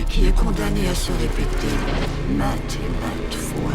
qui est condamné à se répéter maintes et maintes fois.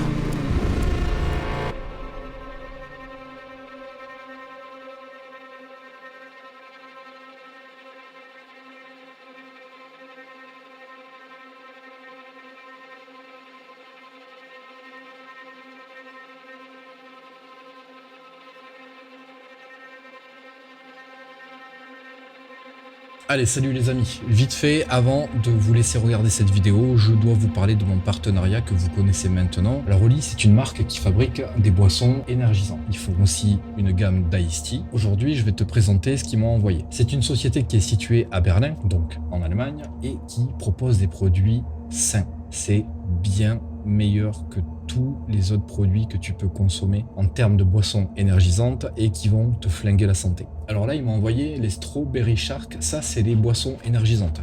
Allez, salut les amis. Vite fait, avant de vous laisser regarder cette vidéo, je dois vous parler de mon partenariat que vous connaissez maintenant. Alors Oli, c'est une marque qui fabrique des boissons énergisantes. Ils font aussi une gamme d'Ice Tea. Aujourd'hui, je vais te présenter ce qu'ils m'ont envoyé. C'est une société qui est située à Berlin, donc en Allemagne, et qui propose des produits sains. C'est bien meilleur que tous les autres produits que tu peux consommer en termes de boissons énergisantes et qui vont te flinguer la santé. Alors là, ils m'ont envoyé les Strawberry Shark. Ça, c'est les boissons énergisantes.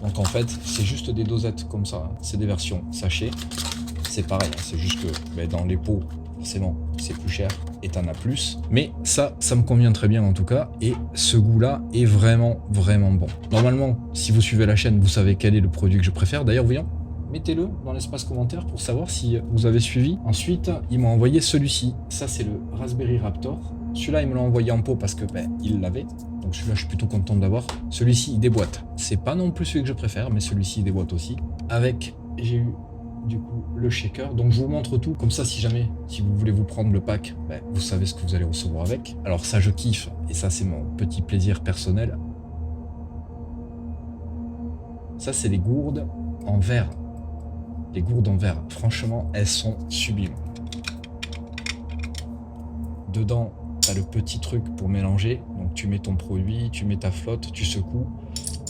Donc en fait, c'est juste des dosettes comme ça. C'est des versions sachets. C'est pareil, c'est juste que dans les pots, forcément, c'est plus cher et t'en as plus. Mais ça me convient très bien en tout cas. Et ce goût-là est vraiment, vraiment bon. Normalement, si vous suivez la chaîne, vous savez quel est le produit que je préfère. D'ailleurs, voyons. Mettez-le dans l'espace commentaire pour savoir si vous avez suivi. Ensuite, ils m'ont envoyé celui-ci. Ça, c'est le Raspberry Raptor. Celui-là, ils me l'ont envoyé en pot parce que ils l'avaient. Donc celui-là, je suis plutôt content d'avoir. Celui-ci, il déboîte. C'est pas non plus celui que je préfère, mais celui-ci, il déboîte aussi. Avec, j'ai eu du coup le shaker. Donc je vous montre tout. Comme ça, si vous voulez vous prendre le pack, vous savez ce que vous allez recevoir avec. Alors ça, je kiffe. Et ça, c'est mon petit plaisir personnel. Ça, c'est les gourdes en verre. Les gourdes en verre, franchement, elles sont sublimes. Dedans, tu as le petit truc pour mélanger. Donc tu mets ton produit, tu mets ta flotte, tu secoues,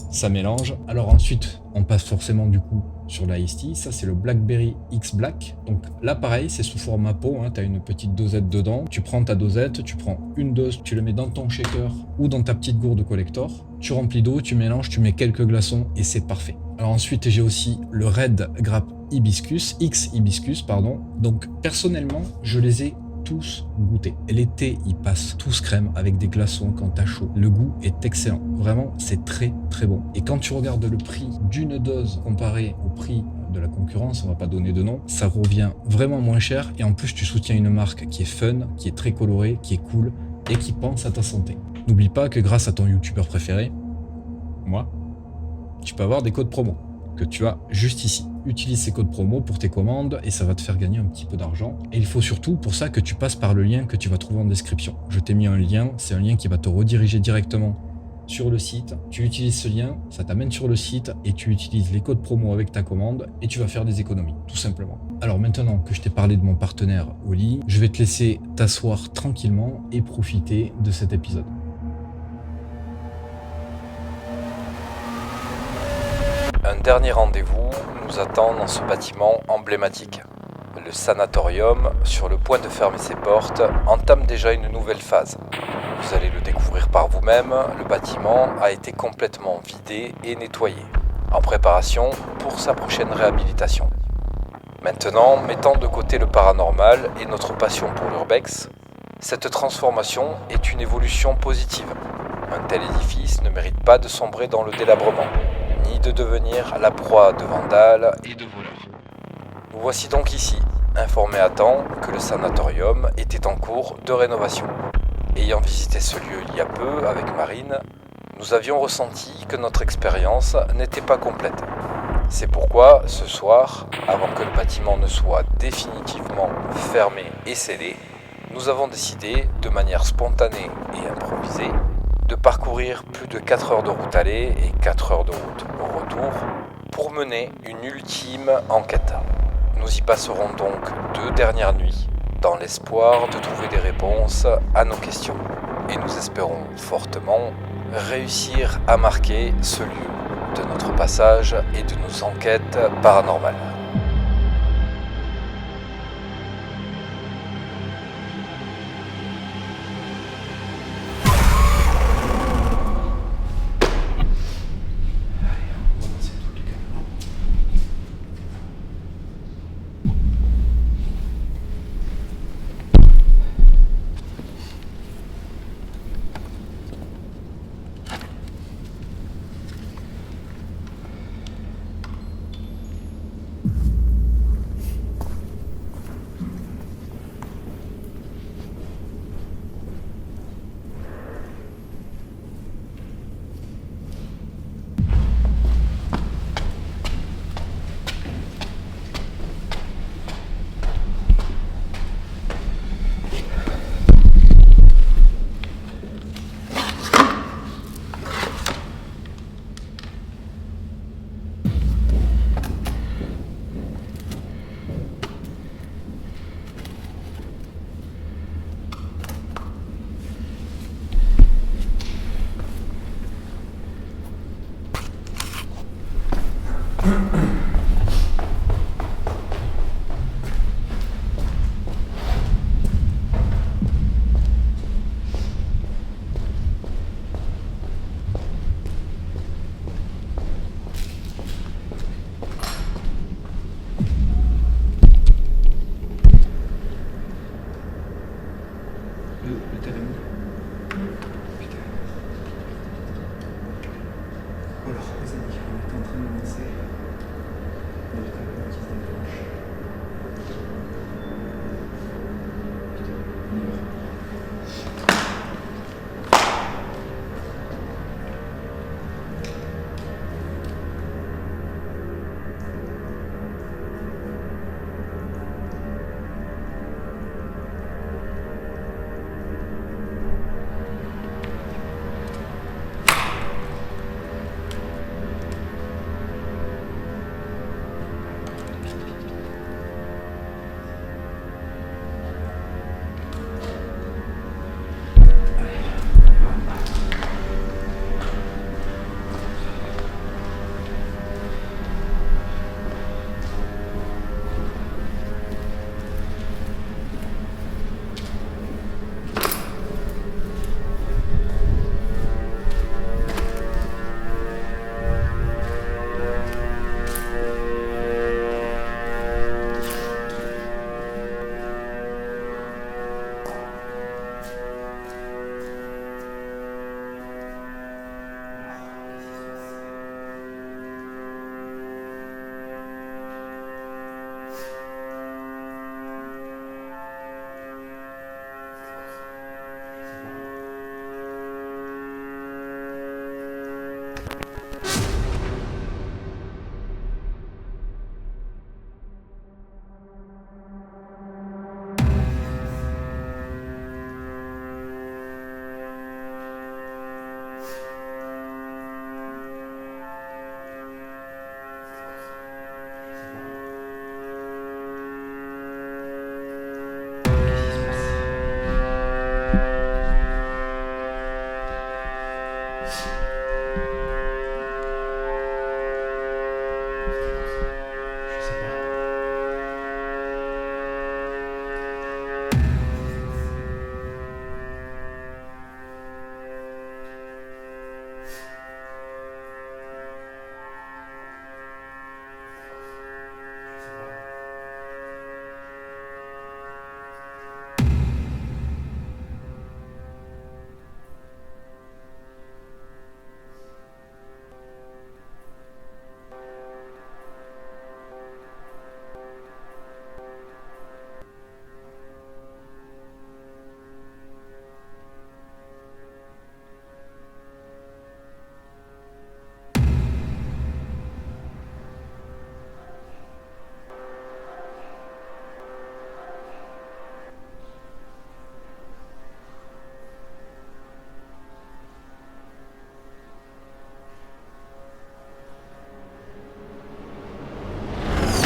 ça mélange. Alors ensuite, on passe forcément du coup sur la Ice Tea. Ça, c'est le Blackberry X Black. Donc là, pareil, c'est sous format pot. Tu as une petite dosette dedans. Tu prends ta dosette, tu prends une dose, tu le mets dans ton shaker ou dans ta petite gourde collector. Tu remplis d'eau, tu mélanges, tu mets quelques glaçons et c'est parfait. Alors ensuite, j'ai aussi le Red Grape Hibiscus, X Hibiscus, pardon. Donc personnellement, je les ai tous goûtés. L'été, ils passent tous crème avec des glaçons quand t'as chaud. Le goût est excellent. Vraiment, c'est très très bon. Et quand tu regardes le prix d'une dose comparé au prix de la concurrence, on va pas donner de nom, ça revient vraiment moins cher. Et en plus, tu soutiens une marque qui est fun, qui est très colorée, qui est cool et qui pense à ta santé. N'oublie pas que grâce à ton youtubeur préféré, moi, tu peux avoir des codes promo que tu as juste ici. Utilise ces codes promo pour tes commandes et ça va te faire gagner un petit peu d'argent. Et il faut surtout pour ça que tu passes par le lien que tu vas trouver en description. Je t'ai mis un lien, c'est un lien qui va te rediriger directement sur le site. Tu utilises ce lien, ça t'amène sur le site et tu utilises les codes promo avec ta commande et tu vas faire des économies, tout simplement. Alors maintenant que je t'ai parlé de mon partenaire Oli, je vais te laisser t'asseoir tranquillement et profiter de cet épisode. Un dernier rendez-vous nous attend dans ce bâtiment emblématique. Le sanatorium, sur le point de fermer ses portes, entame déjà une nouvelle phase. Vous allez le découvrir par vous-même, le bâtiment a été complètement vidé et nettoyé, en préparation pour sa prochaine réhabilitation. Maintenant, mettant de côté le paranormal et notre passion pour l'urbex, cette transformation est une évolution positive. Un tel édifice ne mérite pas de sombrer dans le délabrement, ni de devenir la proie de vandales et de voleurs. Nous voici donc ici, informés à temps que le sanatorium était en cours de rénovation. Ayant visité ce lieu il y a peu avec Marine, nous avions ressenti que notre expérience n'était pas complète. C'est pourquoi, ce soir, avant que le bâtiment ne soit définitivement fermé et scellé, nous avons décidé, de manière spontanée et improvisée, de parcourir plus de 4 heures de route aller et 4 heures de route au retour pour mener une ultime enquête. Nous y passerons donc 2 dernières nuits dans l'espoir de trouver des réponses à nos questions. Et nous espérons fortement réussir à marquer ce lieu de notre passage et de nos enquêtes paranormales. Le térémine. Putain. Alors, les amis, on est en train de lancer le térémine qui se déclenche. Putain, on y va.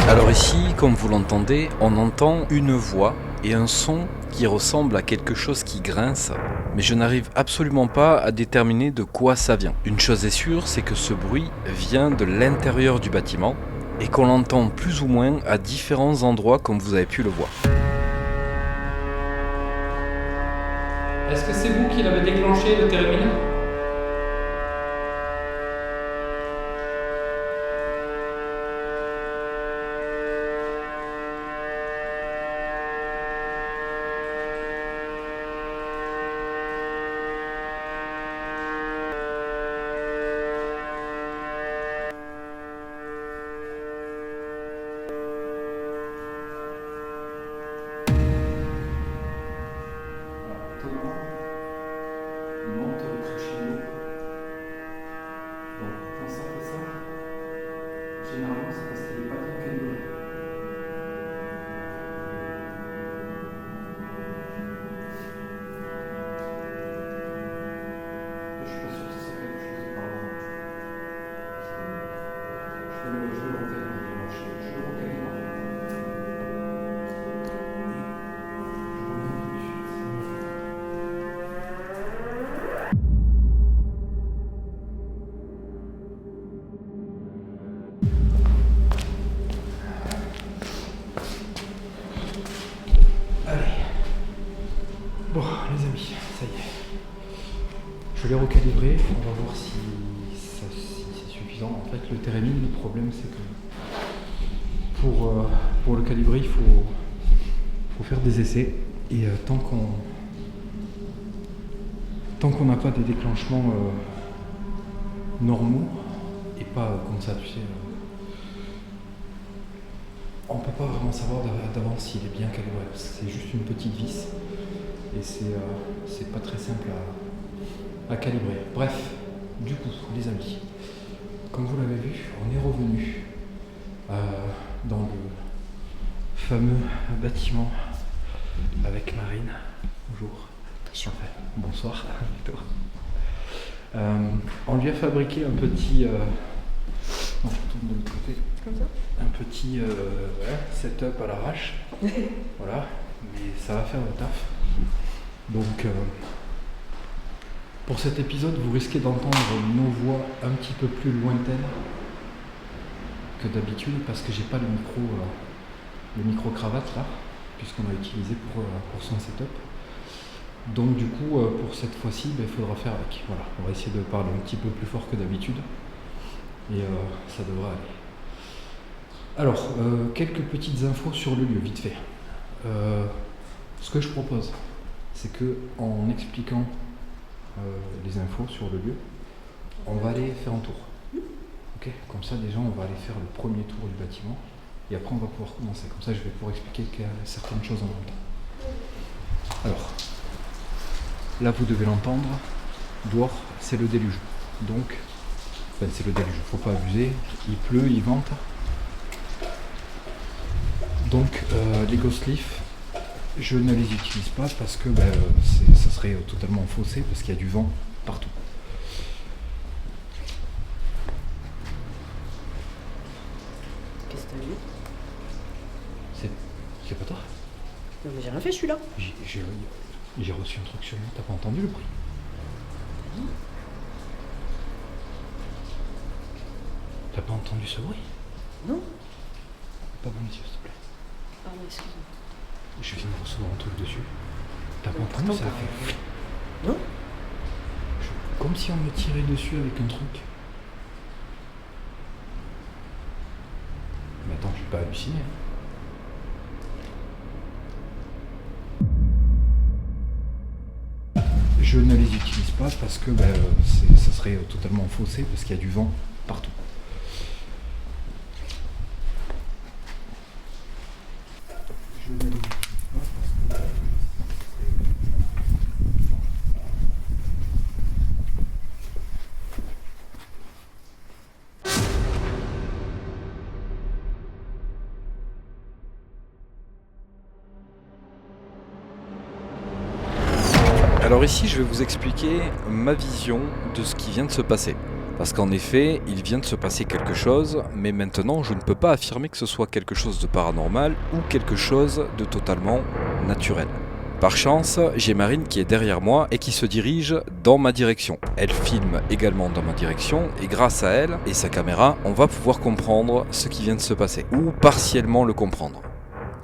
Alors ici, comme vous l'entendez, on entend une voix et un son qui ressemble à quelque chose qui grince, mais je n'arrive absolument pas à déterminer de quoi ça vient. Une chose est sûre, c'est que ce bruit vient de l'intérieur du bâtiment et qu'on l'entend plus ou moins à différents endroits comme vous avez pu le voir. Est-ce que c'est vous qui l'avez déclenché, le térémine ? Il monte le crescendo. Bon, quand ça fait ça, généralement c'est parce qu'il n'est pas bien calibré. Je suis pas sûr que ce soit quelque chose par là. Je vais le recalibrer. Je le recalibre. Bon, les amis, ça y est. Je l'ai recalibré, on va voir si c'est suffisant. En fait, le térémine, le problème, c'est que pour le calibrer, il faut faire des essais. Et tant tant qu'on n'a pas des déclenchements normaux, et pas comme ça, tu sais, on peut pas vraiment savoir d'avance s'il est bien calibré. C'est juste une petite vis, et c'est pas très simple à calibrer. Bref, du coup, les amis, comme vous l'avez vu, on est revenu dans le fameux bâtiment avec Marine. Bonjour. Enfin, bonsoir. On lui a fabriqué un petit... je retourne de l'autre côté. Comme ça. Un petit setup à l'arrache. Voilà, mais ça va faire le taf. Donc, pour cet épisode, vous risquez d'entendre nos voix un petit peu plus lointaines que d'habitude parce que j'ai pas le micro cravate là, puisqu'on a utilisé pour son setup. Donc du coup, pour cette fois-ci, il faudra faire avec. Voilà, on va essayer de parler un petit peu plus fort que d'habitude et ça devrait aller. Alors, quelques petites infos sur le lieu, vite fait. Ce que je propose, c'est que en expliquant les infos sur le lieu, on va aller faire un tour. Ok, comme ça déjà on va aller faire le premier tour du bâtiment et après on va pouvoir commencer. Comme ça je vais pouvoir expliquer certaines choses en même temps. Alors, là vous devez l'entendre, dehors c'est le déluge. Donc, enfin c'est le déluge, faut pas abuser, il pleut, il vente. Donc les ghost leaf, je ne les utilise pas parce que ça serait totalement faussé parce qu'il y a du vent partout. Qu'est-ce que t'as vu? C'est pas toi? Non mais j'ai rien fait, je suis là. J'ai reçu un truc sur moi, t'as pas entendu le bruit? T'as pas entendu ce bruit? Non. Pas bon monsieur, s'il te plaît. Pardon, excuse-moi. Je viens de recevoir un truc dessus. T'as pas Non, entendu? Ça a pourtant, fait... Non. Comme si on me tirait dessus avec un truc. Mais attends, je vais pas halluciner. Je ne les utilise pas parce que ça serait totalement faussé parce qu'il y a du vent partout. Je ne les utilise pas parce que Alors ici, je vais vous expliquer ma vision de ce qui vient de se passer. Parce qu'en effet, il vient de se passer quelque chose, mais maintenant, je ne peux pas affirmer que ce soit quelque chose de paranormal ou quelque chose de totalement naturel. Par chance, j'ai Marine qui est derrière moi et qui se dirige dans ma direction. Elle filme également dans ma direction et grâce à elle et sa caméra, on va pouvoir comprendre ce qui vient de se passer, ou partiellement le comprendre.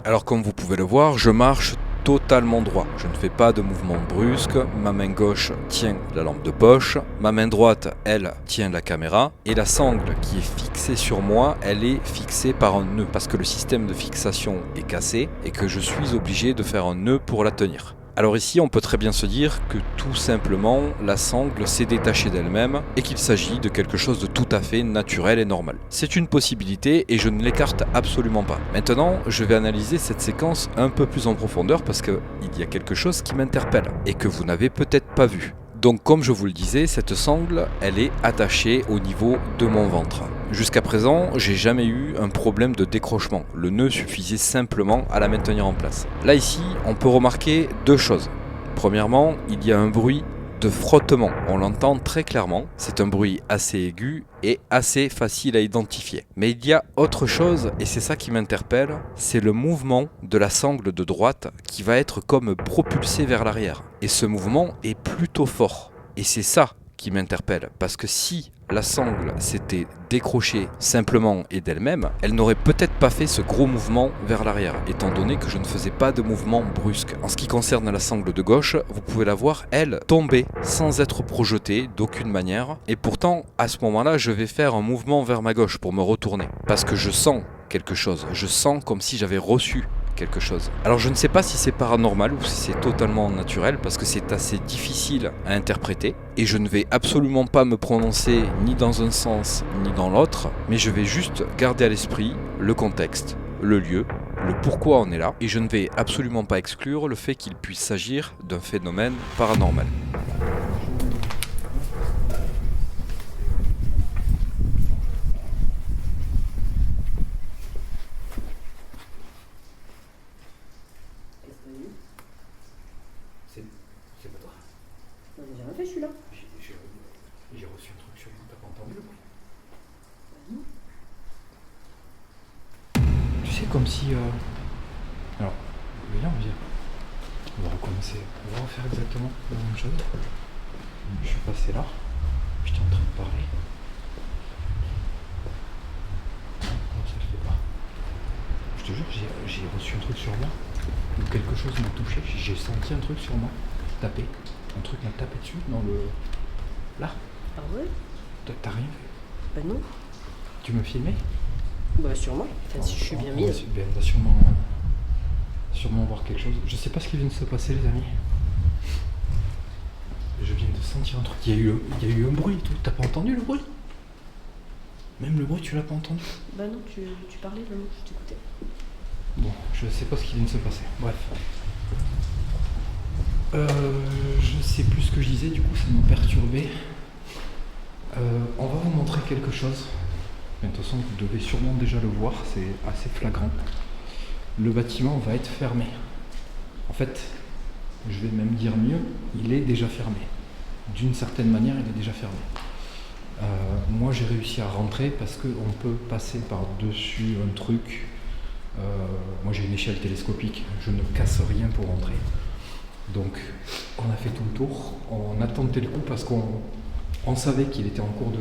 Alors comme vous pouvez le voir, je marche totalement droit. Je ne fais pas de mouvement brusque, ma main gauche tient la lampe de poche, ma main droite, elle, tient la caméra, et la sangle qui est fixée sur moi, elle est fixée par un nœud, parce que le système de fixation est cassé, et que je suis obligé de faire un nœud pour la tenir. Alors ici, on peut très bien se dire que tout simplement, la sangle s'est détachée d'elle-même et qu'il s'agit de quelque chose de tout à fait naturel et normal. C'est une possibilité et je ne l'écarte absolument pas. Maintenant, je vais analyser cette séquence un peu plus en profondeur parce qu'il y a quelque chose qui m'interpelle et que vous n'avez peut-être pas vu. Donc comme je vous le disais, cette sangle, elle est attachée au niveau de mon ventre. Jusqu'à présent, j'ai jamais eu un problème de décrochement. Le nœud suffisait simplement à la maintenir en place. Là ici, on peut remarquer deux choses. Premièrement, il y a un bruit de frottement. On l'entend très clairement. C'est un bruit assez aigu et assez facile à identifier. Mais il y a autre chose, et c'est ça qui m'interpelle, c'est le mouvement de la sangle de droite qui va être comme propulsé vers l'arrière. Et ce mouvement est plutôt fort. Et c'est ça qui m'interpelle, parce que si la sangle s'était décrochée simplement et d'elle-même, elle n'aurait peut-être pas fait ce gros mouvement vers l'arrière, étant donné que je ne faisais pas de mouvement brusque. En ce qui concerne la sangle de gauche, vous pouvez la voir, elle, tomber sans être projetée d'aucune manière, et pourtant, à ce moment-là, je vais faire un mouvement vers ma gauche pour me retourner, parce que je sens quelque chose, je sens comme si j'avais reçu quelque chose. Alors je ne sais pas si c'est paranormal ou si c'est totalement naturel parce que c'est assez difficile à interpréter et je ne vais absolument pas me prononcer ni dans un sens ni dans l'autre, mais je vais juste garder à l'esprit le contexte, le lieu, le pourquoi on est là et je ne vais absolument pas exclure le fait qu'il puisse s'agir d'un phénomène paranormal. C'est pas toi. Non, mais j'ai rien fait, je suis là. J'ai reçu un truc sur moi, t'as pas entendu le bruit? Non. Tu sais, comme si. Alors, viens, on va recommencer. On va refaire exactement la même chose. Je suis passé là. J'étais en train de parler. Non, ça le fait pas. Je te jure, j'ai reçu un truc sur moi. Ou quelque chose m'a touché. J'ai senti un truc sur moi. Taper. Un truc m'a tapé dessus dans le. Là. Ah ouais? T'as rien fait? Bah non. Tu me filmais? Bah sûrement. Enfin, si je suis bien mise. On va sûrement voir quelque chose. Je sais pas ce qui vient de se passer, les amis. Je viens de sentir un truc. Il y a eu un bruit et tout. T'as pas entendu le bruit? Même le bruit, tu l'as pas entendu? Bah non, tu parlais, non, je t'écoutais. Bon, je sais pas ce qui vient de se passer. Bref. Je sais plus ce que je disais, du coup ça m'a perturbé. On va vous montrer quelque chose. Mais de toute façon, vous devez sûrement déjà le voir, c'est assez flagrant. Le bâtiment va être fermé. En fait, je vais même dire mieux, il est déjà fermé. D'une certaine manière, il est déjà fermé. Moi, j'ai réussi à rentrer parce qu'on peut passer par-dessus un truc. Moi, j'ai une échelle télescopique, je ne casse rien pour rentrer. Donc, on a fait tout le tour. On a tenté le coup parce qu'on savait qu'il était en cours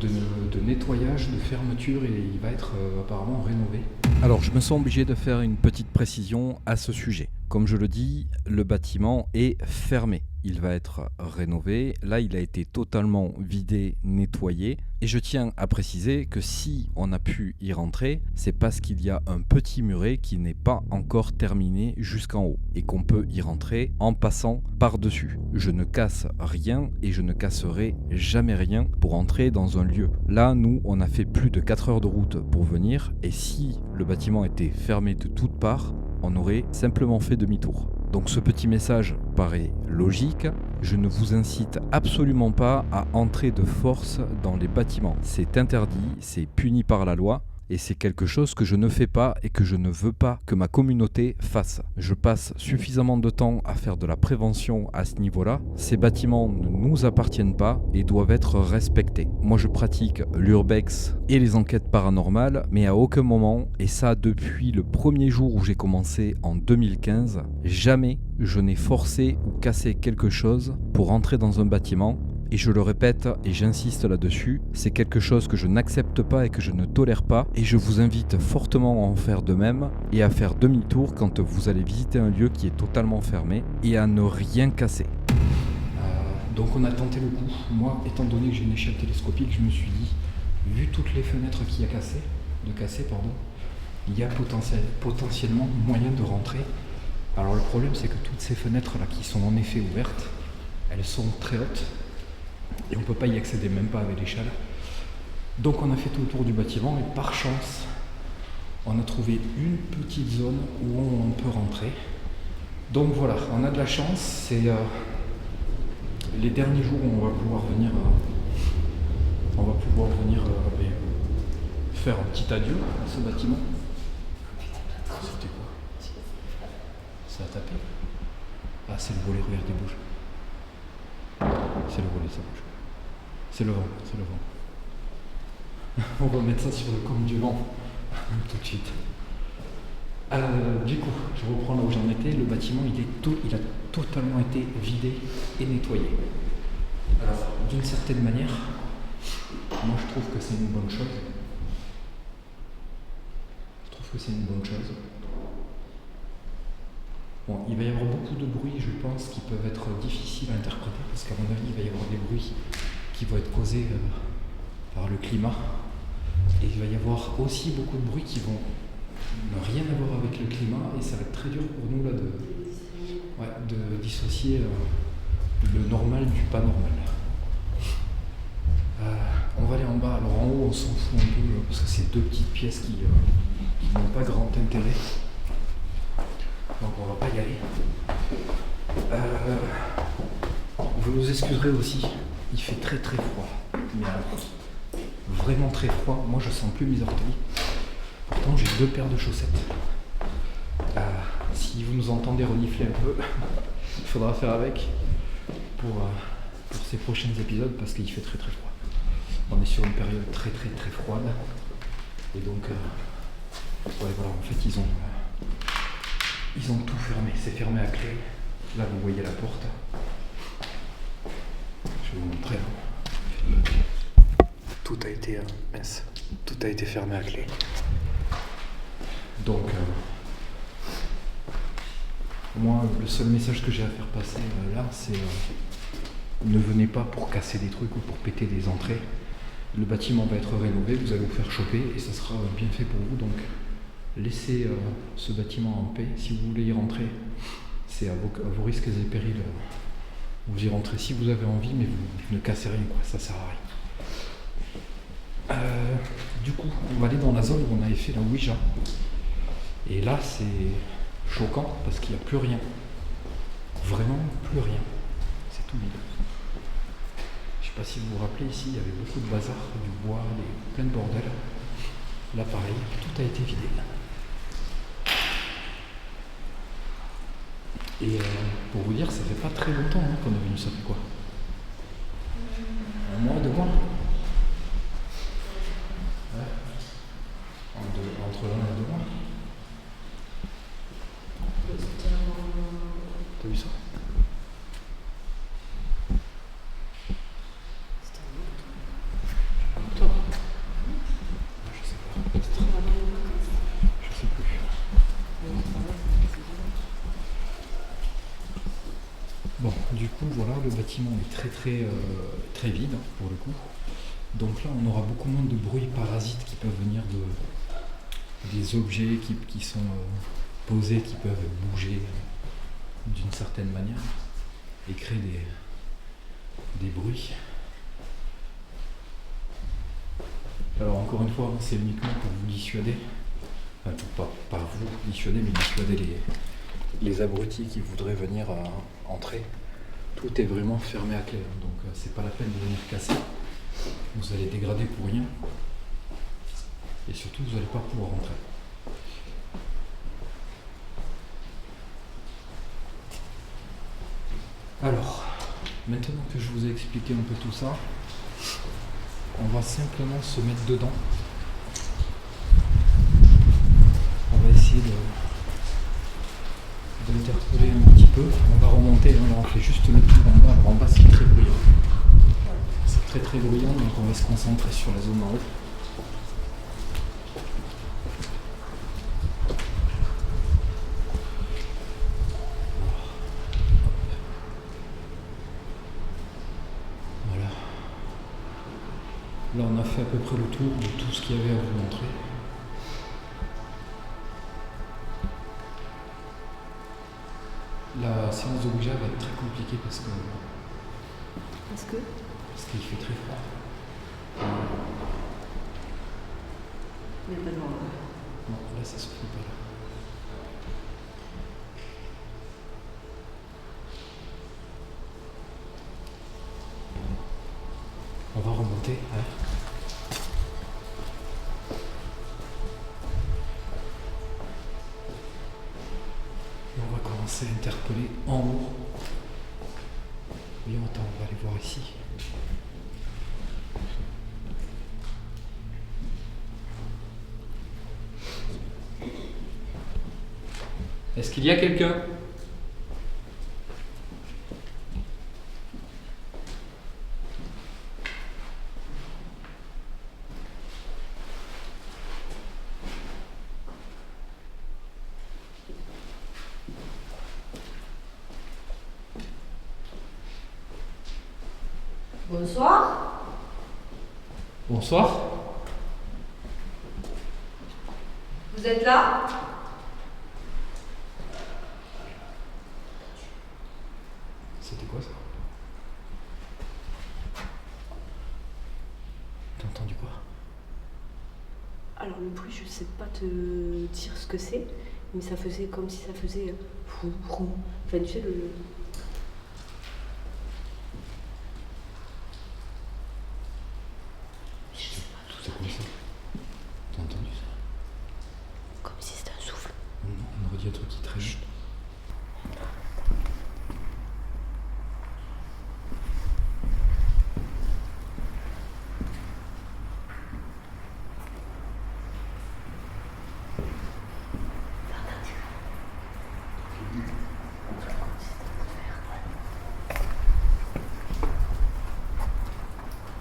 de nettoyage, de fermeture et il va être apparemment rénové. Alors je me sens obligé de faire une petite précision à ce sujet. Comme je le dis, le bâtiment est fermé. Il va être rénové. Là, il a été totalement vidé, nettoyé. Et je tiens à préciser que si on a pu y rentrer, c'est parce qu'il y a un petit muret qui n'est pas encore terminé jusqu'en haut et qu'on peut y rentrer en passant par-dessus. Je ne casse rien et je ne casserai jamais rien pour entrer dans un lieu. Là, nous, on a fait plus de 4 heures de route pour venir et si le bâtiment était fermé de toutes parts, on aurait simplement fait demi-tour. Donc ce petit message paraît logique, je ne vous incite absolument pas à entrer de force dans les bâtiments. C'est interdit, c'est puni par la loi et c'est quelque chose que je ne fais pas et que je ne veux pas que ma communauté fasse. Je passe suffisamment de temps à faire de la prévention à ce niveau-là. Ces bâtiments ne nous appartiennent pas et doivent être respectés. Moi je pratique l'urbex et les enquêtes paranormales, mais à aucun moment, et ça depuis le premier jour où j'ai commencé en 2015, jamais je n'ai forcé ou cassé quelque chose pour entrer dans un bâtiment. Et je le répète et j'insiste là-dessus, c'est quelque chose que je n'accepte pas et que je ne tolère pas et je vous invite fortement à en faire de même et à faire demi-tour quand vous allez visiter un lieu qui est totalement fermé et à ne rien casser. Donc on a tenté le coup. Moi, étant donné que j'ai une échelle télescopique, je me suis dit, vu toutes les fenêtres qu'il y a cassées, il y a potentiellement moyen de rentrer. Alors le problème c'est que toutes ces fenêtres là qui sont en effet ouvertes, elles sont très hautes. Et on ne peut pas y accéder, même pas avec l'échelle. Donc on a fait tout le tour du bâtiment et par chance, on a trouvé une petite zone où on peut rentrer. Donc voilà, on a de la chance, c'est les derniers jours où on va pouvoir venir, faire un petit adieu à ce bâtiment. C'était quoi? Ça a tapé? Ah, c'est le volet, regardez, bouge. C'est le volet, ça bouge. C'est le vent. On va mettre ça sur le compte du vent tout de suite. Du coup, je reprends là où j'en étais. Le bâtiment, il a totalement été vidé et nettoyé. Alors, d'une certaine manière, moi je trouve que c'est une bonne chose. Bon, il va y avoir beaucoup de bruits, je pense, qui peuvent être difficiles à interpréter, parce qu'à mon avis, il va y avoir des bruits qui vont être causés par le climat. Et il va y avoir aussi beaucoup de bruits qui vont n'a rien à voir avec le climat et ça va être très dur pour nous là de dissocier le normal du pas normal. On va aller en bas. Alors en haut, on s'en fout un peu parce que c'est deux petites pièces qui n'ont pas grand intérêt. Donc on va pas y aller. Vous nous excuserez aussi, il fait très très froid. Mais alors, vraiment très froid. Moi je sens plus mes orteils. Pourtant j'ai 2 paires de chaussettes. Si vous nous entendez renifler un peu, il faudra faire avec pour ces prochains épisodes parce qu'il fait très très froid. On est sur une période très très très froide. Et donc, ouais, voilà, en fait ils ont tout fermé. C'est fermé à clé. Là vous voyez la porte. Je vais vous montrer. Tout a été tout a été fermé à clé. Donc, moi, le seul message que j'ai à faire passer là, c'est ne venez pas pour casser des trucs ou pour péter des entrées. Le bâtiment va être rénové, vous allez vous faire choper et ça sera bien fait pour vous. Donc, laissez ce bâtiment en paix. Si vous voulez y rentrer, c'est à vos risques et périls. Vous y rentrez si vous avez envie, mais vous ne cassez rien, quoi. Ça sert à rien. Du coup, on va aller dans la zone où on avait fait la Ouija. Et là, c'est choquant parce qu'il n'y a plus rien. Vraiment plus rien. C'est tout vide. Je sais pas si vous vous rappelez, ici, il y avait beaucoup de bazar, du bois, plein de bordel. Là, pareil, tout a été vidé. Et pour vous dire, ça fait pas très longtemps qu'on est venu, ça fait quoi ? Un mois, 2 mois ? Ouais. Entre 1 et 2 mois. T'as vu ça ? Je sais pas. Je sais plus. Bon, du coup, voilà, le bâtiment est très très vide pour le coup. Donc là, on aura beaucoup moins de bruits parasites qui peuvent venir des objets qui sont posés, qui peuvent bouger d'une certaine manière et créer des bruits. Alors encore une fois, c'est uniquement pour vous dissuader, enfin, pas vous dissuader, mais dissuader les abrutis qui voudraient venir entrer. Tout est vraiment fermé à clé, donc c'est pas la peine de venir casser. Vous allez dégrader pour rien et surtout vous n'allez pas pouvoir rentrer. Alors, maintenant que je vous ai expliqué un peu tout ça, on va simplement se mettre dedans. On va essayer d'interpeller un petit peu. On va remonter, là on fait juste le tour en bas. Alors en bas c'est très bruyant. C'est très très bruyant, donc on va se concentrer sur la zone en haut. Là, on a fait à peu près le tour de tout ce qu'il y avait à vous montrer. La séance de Ouija va être très compliquée parce qu'il fait très froid. Mais pas de vent. Non, là, ça souffle pas là. On va remonter, hein. Et on va commencer à interpeller en haut. Oui, attends, on va aller voir ici. Est-ce qu'il y a quelqu'un ? Bonsoir. Bonsoir. Vous êtes là? C'était quoi ça? T'as entendu quoi? Alors le bruit, je sais pas te dire ce que c'est, mais ça faisait comme si ça faisait fou, fou. Enfin, tu sais, le... Je sais pas, Tout ça comme ça. T'as entendu ça? comme si c'était un souffle. On aurait dit un truc qui traîne.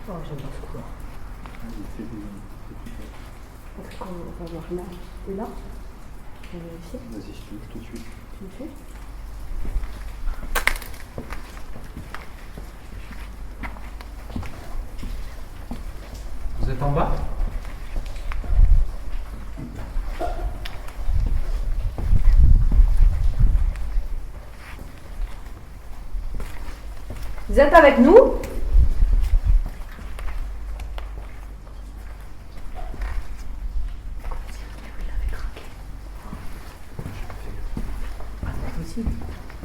Oh, j'aime pas ce coup-là. En tout cas, on va voir là et là. On va vérifier. Vas-y, je te ouvre tout de suite. Tu me fais? Vous êtes en bas? Vous êtes avec nous?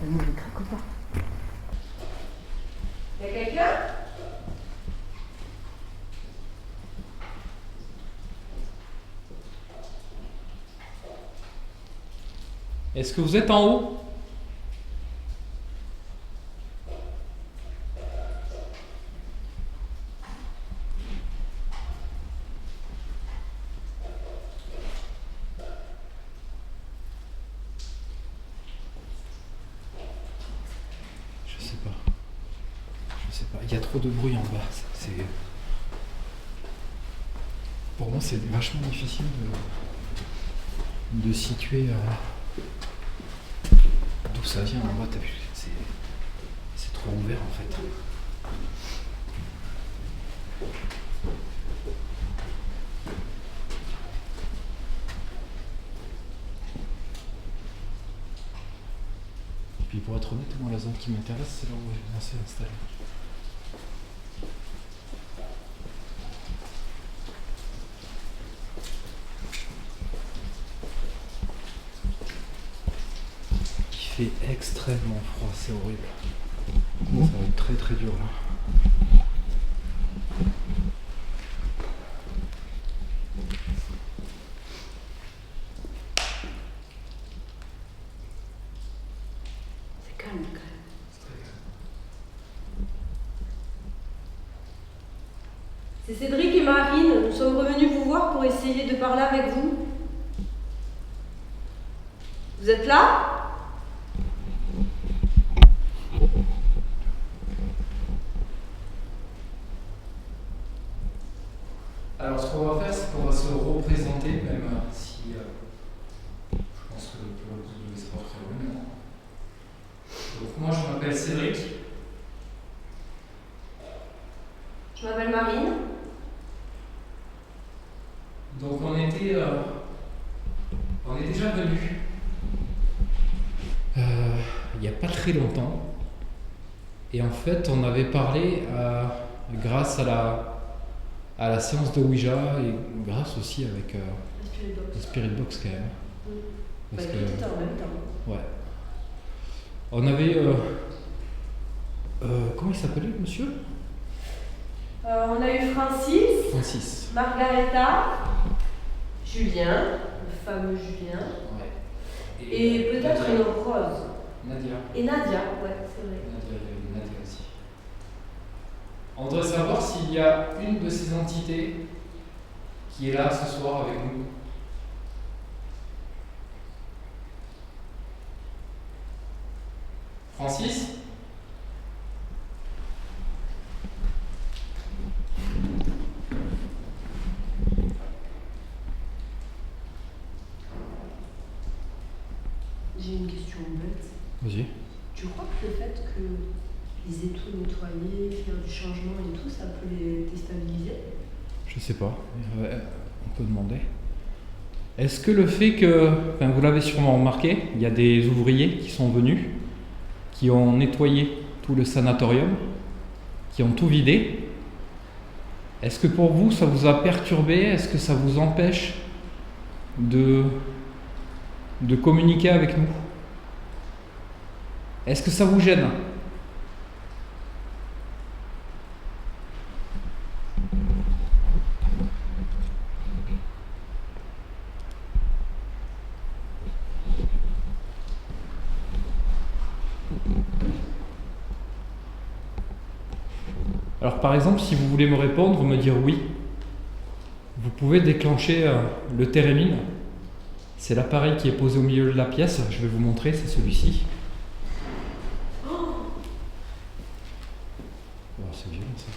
Le mot ne craque pas. Y'a quelqu'un? Est-ce que vous êtes en haut? Je sais pas. Je sais pas. Il y a trop de bruit en bas. C'est... Pour moi, c'est vachement difficile de situer d'où ça vient en bas. T'as vu, c'est trop ouvert en fait. Puis pour être honnête, moi la zone qui m'intéresse, c'est là où on s'est installé. Il fait extrêmement froid, c'est horrible. Ça va être très très dur là. C'est calme quand même. C'est Cédric et Marine. Nous sommes revenus vous voir pour essayer de parler avec vous. Vous êtes là? Alors ce qu'on va faire, c'est qu'on va se représenter, même si je pense que vous devez savoir qui est le nom. Donc moi je m'appelle Cédric. Je m'appelle Marine. Donc on est déjà venus. Il n'y a pas très longtemps. Et en fait, on avait parlé grâce à la séance de Ouija et grâce aussi avec le Spirit Box quand même. Parce Bah, que, il était en même temps. ouais. On avait... comment il s'appelait le monsieur? On a eu Francis, Francis. Margareta, Julien, le fameux Julien, Ouais. et peut-être une Rose. Nadia. Et Nadia, ouais, c'est vrai. Nadia, il y avait Nadia aussi. On doit savoir s'il y a une de ces entités qui est là ce soir avec nous. Francis? J'ai une question bête. Vas-y. Tu crois que le fait que les étaux nettoyer, faire du changement et tout, ça peut les déstabiliser? Je sais pas. On peut demander. Est-ce que le fait que, enfin, vous l'avez sûrement remarqué, il y a des ouvriers qui sont venus, qui ont nettoyé tout le sanatorium, qui ont tout vidé. Est-ce que pour vous, ça vous a perturbé? Est-ce que ça vous empêche de communiquer avec nous? Est-ce que ça vous gêne? Alors par exemple, si vous voulez me répondre, me dire oui, vous pouvez déclencher le térémine. C'est l'appareil qui est posé au milieu de la pièce. Je vais vous montrer, c'est celui-ci. Oh, c'est violent ça.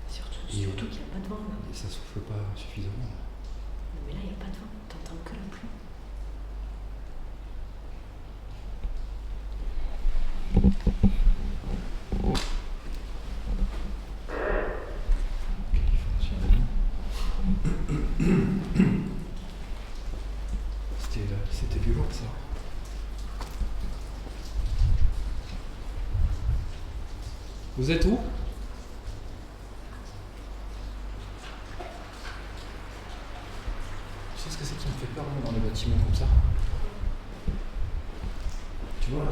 Surtout qu'il n'y a pas de vent là. Et ça souffle pas suffisamment. Mais là, il n'y a pas de vent, t'entends que la pluie. C'était violent ça. Vous êtes où? Tu sais ce que c'est qui me fait peur moi, dans les bâtiments comme ça? Tu vois là?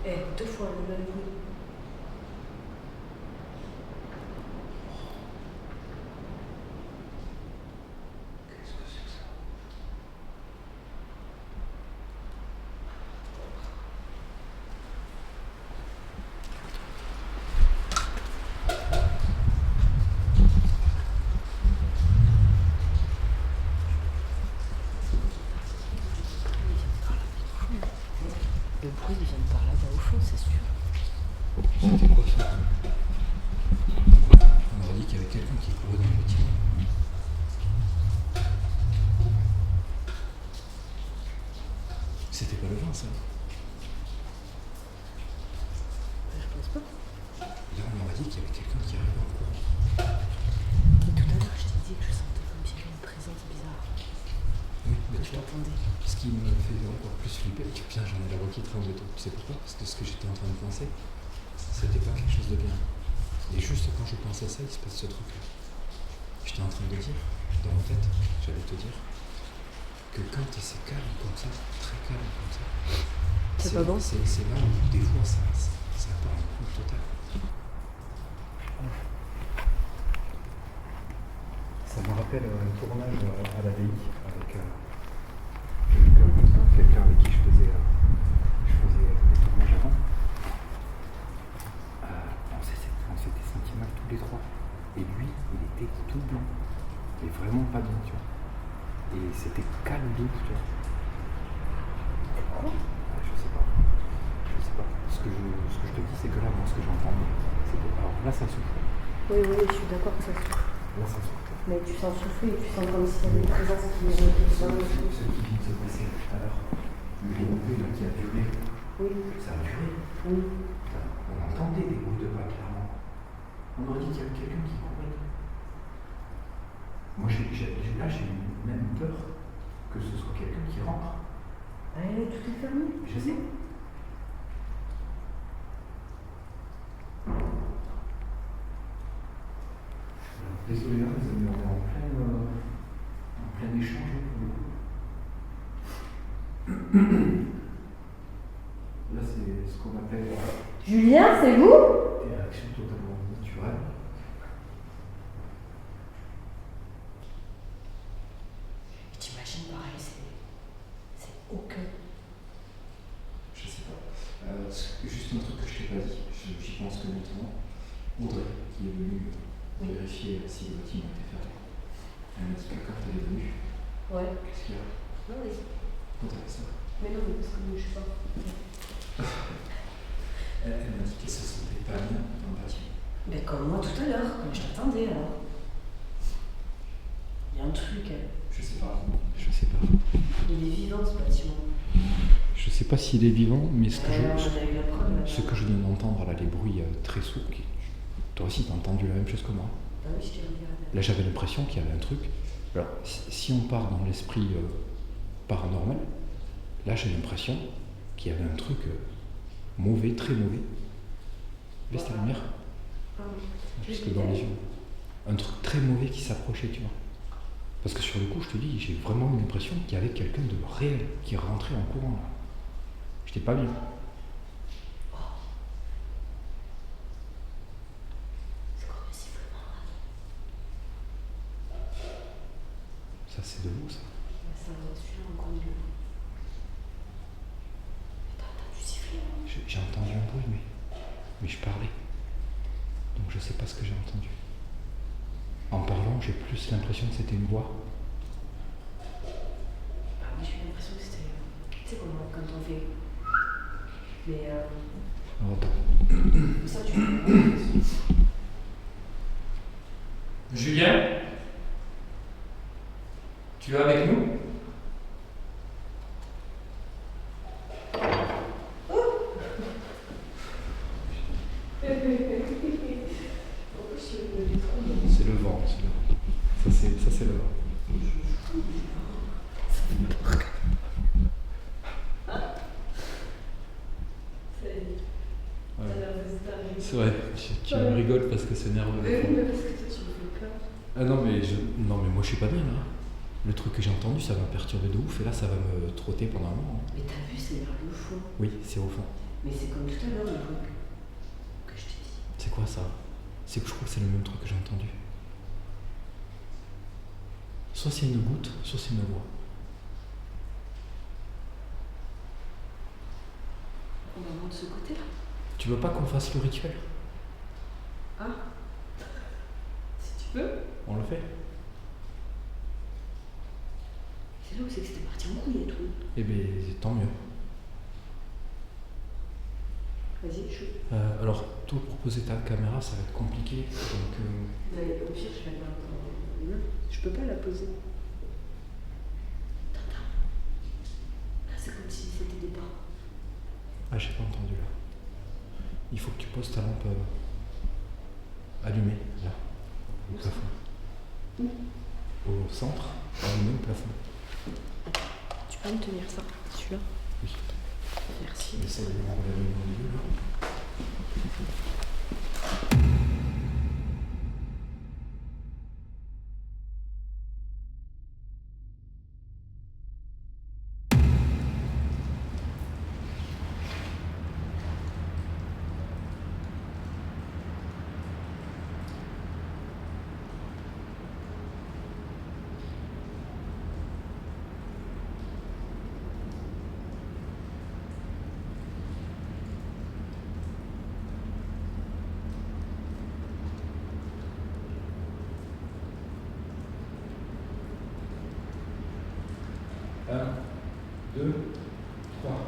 Eh, 2 fois le même bruit. Qu'est-ce que c'est que ça? Le bruit il vient de par là-bas au fond, c'est sûr. C'était quoi ça? On aurait dit qu'il y avait quelqu'un qui courait dans le bâtiment. C'était pas le vent ça? Je pense pas. Là on aurait dit qu'il y avait quelqu'un qui arrivait en courant. Et tout à l'heure, je t'ai dit que je sentais comme s'il y avait une présence bizarre. Oui, mais Je tu vois, t'entendais. ce qui me fait encore plus flipper, putain j'en ai la voix qui tremble et tout. Tu sais pourquoi? Parce que ce que j'étais en train de penser, c'était pas quelque chose de bien. Et juste quand je pense à ça, il se passe ce truc-là. J'étais en train de dire, dans ma tête, j'allais te dire, que quand c'est calme comme ça, très calme comme ça, C'est pas bon? C'est là où des fois ça part en couille totale. Ça me rappelle un tournage à la DI avec quelqu'un avec qui je faisais des tournages avant. On s'était senti mal tous les trois. Et lui, il était tout blanc. Mais vraiment pas bien, tu vois. Et c'était calme doux, tu vois. Pourquoi? Je sais pas. Ce que je te dis, c'est que là, moi, ce que j'entends, c'est que. Alors là, ça souffle. Oui, je suis d'accord que ça souffle. Là, ça souffle. Mais tu sens souffler et tu sens comme s'il y avait une présence qui venait de Ce qui vient de se passer tout à l'heure, le bruit là qui a duré, Oui, ça a duré. oui. On entendait des bruits de pas clairement. On aurait dit qu'il y avait quelqu'un qui courait. Moi, là, j'ai eu même peur que ce soit quelqu'un qui rentre. Allez, tout est fermé. Je sais. Désolé, hein, les amis, on est en plein échange pour le coup. Là, c'est ce qu'on appelle Julien, c'est vous? des réactions totalement naturelles. T'imagines pareil, c'est aucun. Je sais pas. Juste un truc que je t'ai pas dit, j'y pense que maintenant, Audrey, qui est venue vérifier si le bâtiment était fermé, elle m'a dit que quand elle est venue, Ouais. qu'est-ce qu'il y a? Non, mais Audrey, ça. Mais non, mais parce que je sais pas. Elle m'a dit qu'elle se sentait pas bien dans le bâtiment. Mais comme moi tout à l'heure, comme je t'attendais alors. Il y a un truc. Je sais pas. Je sais pas. Il est vivant ce bâtiment. Je sais pas s'il est vivant, mais ce que On a eu la preuve. je viens d'entendre là, les bruits très sourds. Toi aussi, t'as entendu la même chose que moi. Ah oui, je t'ai regardé. Là, j'avais l'impression qu'il y avait un truc. Alors, si on part dans l'esprit paranormal, là, j'ai l'impression qu'il y avait un truc mauvais, très mauvais. Baisse ta lumière, jusque dans les yeux. Un truc très mauvais qui s'approchait, tu vois. Parce que sur le coup, je te dis, j'ai vraiment eu l'impression qu'il y avait quelqu'un de réel qui rentrait en courant, là. J'étais pas bien. C'est comme un sifflement. Ça, c'est de l'eau, ça. Ça va celui-là encore mieux. T'as entendu siffler? J'ai entendu un bruit, mais je parlais. Donc je sais pas ce que j'ai entendu. En parlant, j'ai plus l'impression que c'était une voix. Ah oui, j'ai eu l'impression que c'était. Tu sais, quand on fait. Mais. Alors, attends. Ça, tu peux. Julien, tu es avec nous? C'est le vent, c'est le vent. Ça, c'est le vent. C'est vrai, tu me rigoles parce que c'est nerveux. Mais oui, mais parce que toi, tu me fais peur. Ah non mais moi je suis pas bien là. Le truc que j'ai entendu, ça m'a perturbé de ouf et là ça va me trotter pendant un moment. Mais t'as vu, c'est vers le fond. Oui, c'est au fond. Mais c'est comme tout à l'heure le truc que je t'ai dit. C'est quoi ça? C'est que je crois que c'est le même truc que j'ai entendu. Soit c'est une goutte, soit c'est une voix. On va voir de ce côté-là. Tu veux pas qu'on fasse le rituel? Ah. Si tu veux. On le fait? C'est là où c'est que c'était parti en couille et tout. Eh ben tant mieux. Vas-y, chaud. Alors, toi proposer ta caméra, ça va être compliqué. Donc Mais au pire, je vais la mettre dans. Non, je peux pas la poser. Attends. Là, c'est comme si c'était des pas. ah j'ai pas entendu là. Il faut que tu poses ta lampe allumée, là, au plafond. Où? Au centre, allumée au plafond. Tu peux me tenir ça, celui-là? Oui. Merci. Essaye de m'enlever le milieu là. Un, deux, trois.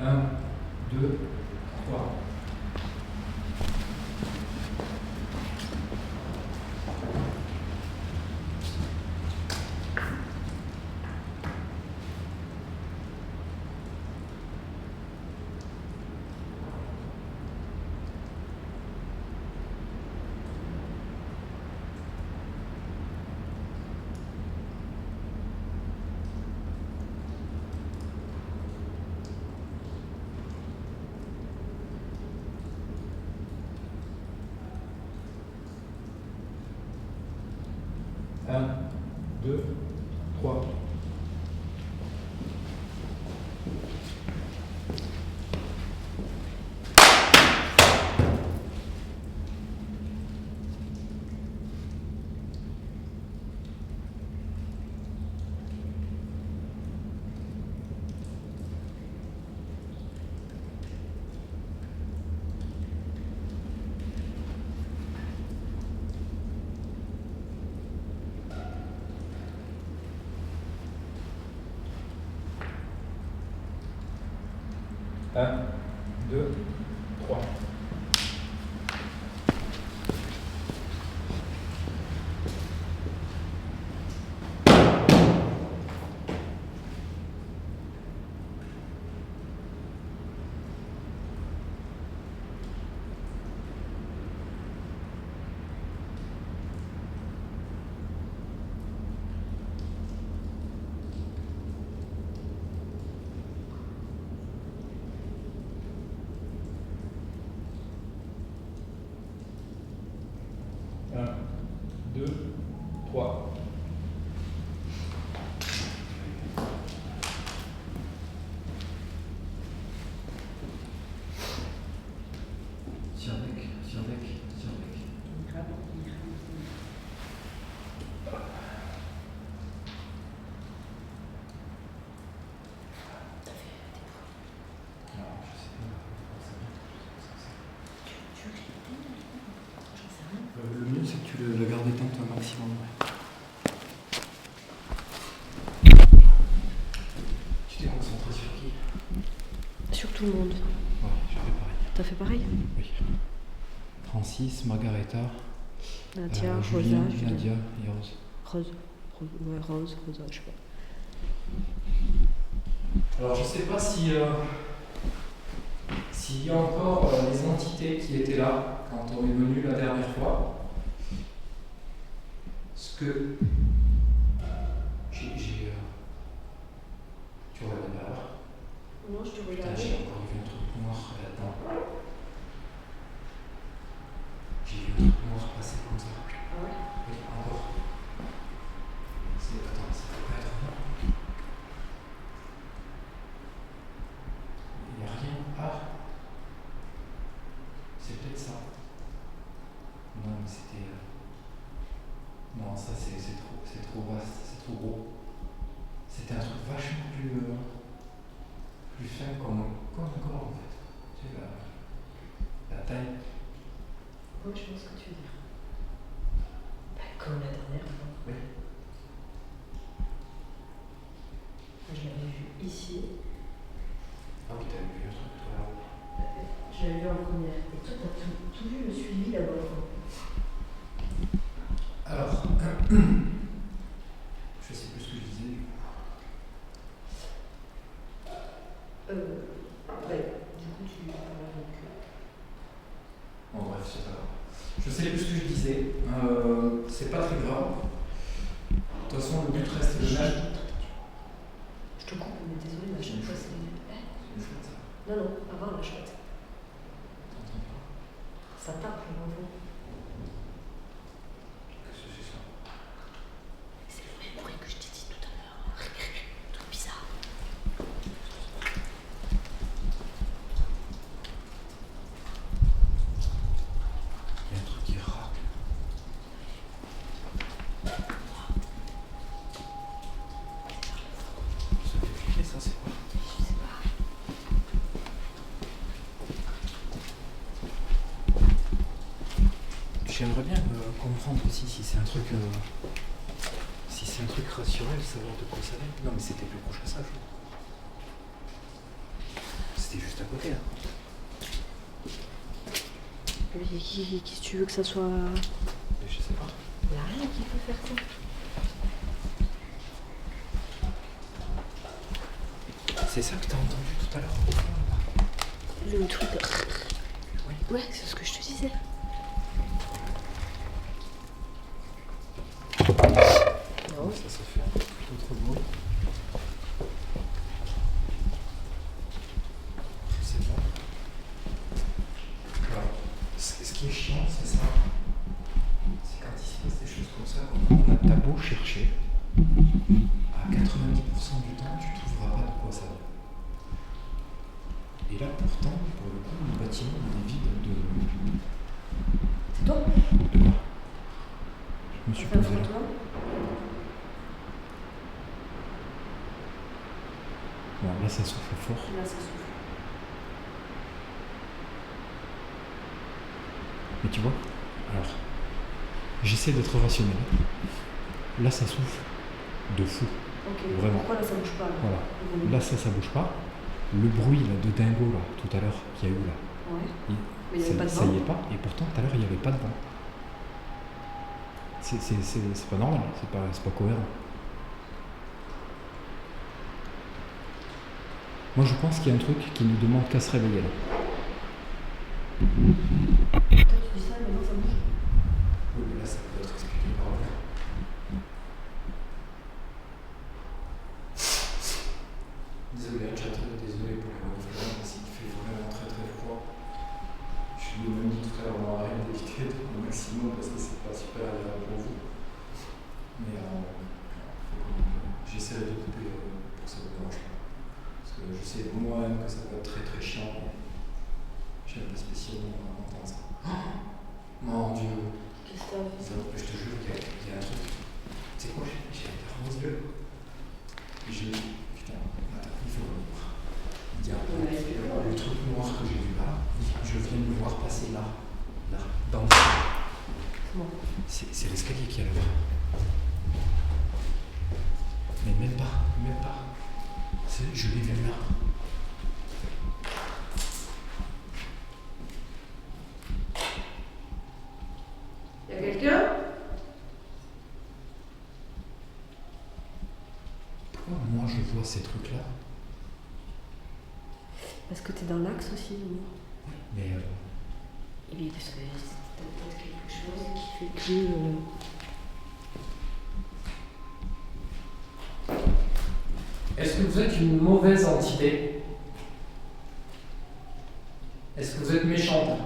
Un, deux, trois. tout le monde. Ouais, j'ai fait pareil. T'as fait pareil? Oui. Francis, Margareta, Nadia, Rosa, Julien, Julien. Nadia et Rose. Rose. Ouais, Rose, Rosa, je sais pas. Alors je sais pas si s'il y a encore les entités qui étaient là quand on est venu la dernière fois. Ce que tu regardes là. Non, je te Putain, regardais. j'ai encore vu un truc noir là-dedans. J'ai vu un truc noir passer comme ça. Ah ouais? Oui, encore. Attends, ça peut pas être là. Il n'y a rien. Ah! C'est peut-être ça. Non, mais c'était. Non, ça c'est trop vaste, c'est trop gros. C'était un truc vachement plus fin comme un corps en fait. Tu sais, la taille. Oui, je pense que tu veux dire. Comme la dernière fois. Oui. Je l'avais vu ici. Ah oui, t'avais vu un truc toi là-haut. Je l'avais vu en première. Et toi, t'as tout vu le suivi là-bas. Alors, je sais plus ce que je disais. Ouais, du coup, tu parles avec Bon, bref, c'est pas grave. Je sais plus ce que je disais. C'est pas très grave. De toute façon, le but reste le même. Je te coupe, mais désolé, à chaque fois c'est. C'est une chouette ça. Non, non, avant la chouette. T'entends pas? Ça tape le nouveau. Qu'est-ce que c'est ça? C'est le même bruit que je t'ai dit tout à l'heure. Truc bizarre. Il y a un truc qui râle. Ça fait flipper ça, c'est quoi? Je sais pas. J'aimerais bien comprendre aussi si c'est un truc rationnel, savoir de quoi ça vient. Non mais c'était plus proche à ça, je crois. C'était juste à côté là. Mais qui tu veux que ça soit. Mais je sais pas. Il n'y a rien qui peut faire ça. C'est ça que t'as entendu tout à l'heure. Le truc. Ouais, c'est ce que je te disais. Non. Ça fait plutôt trop de bruit. Je sais pas. Alors, ce qui est chiant, c'est ça. C'est quand il se passe des choses comme ça, t'as beau chercher, à 90% du temps, tu trouveras pas de quoi ça vient. Et là, pourtant, pour le coup, le bâtiment il est vide de. C'est toi? De quoi? Je me suis T'as fait un posé là. photo? Bon, là ça souffle fort. Là, ça souffle. Mais tu vois, alors, j'essaie d'être rationnel. Là ça souffle de fou. Ok. Vraiment. Pourquoi là ça bouge pas là? Voilà. Là ça bouge pas. Le bruit là de dingo là, tout à l'heure, qu'il y a eu là, Ouais. il- Mais il n'y avait pas de ça vent. y est pas. Et pourtant tout à l'heure il n'y avait pas de vent. C'est pas normal, c'est pas cohérent. Moi je pense qu'il y a un truc qui ne demande qu'à se réveiller là. Toi tu dis ça, mais non, ça bouge. Oui, mais là, ça peut être expliqué par là. Désolé, chat, désolé pour les reniflements, mais s'il fait vraiment très très froid. Je lui ai même dit tout à l'heure, on va arrêter d'éviter au maximum parce que c'est pas super agréable pour vous. Mais j'essaierai de couper pour que ça ne vous dérange pas. Parce que je sais moi-même que ça va être très très chiant. J'aime pas spécialement entendre ça. Oh mon Dieu! Qu'est-ce que t'as fait? Je te jure qu'il y a un truc. Tu sais quoi, j'ai fermé les yeux. Et putain, attends, il faut le voir. Il y a le truc noir que j'ai vu là, je viens de le voir passer là, dans le ciel. Comment? C'est l'escalier qui est là-bas. Mais même pas. Je l'ai vu là. pourquoi moi je vois ces trucs-là? Parce que t'es dans l'axe aussi, non? Mais Et bien parce que t'as peut-être quelque chose qui fait que... est-ce que vous êtes une mauvaise entité? Est-ce que vous êtes méchante?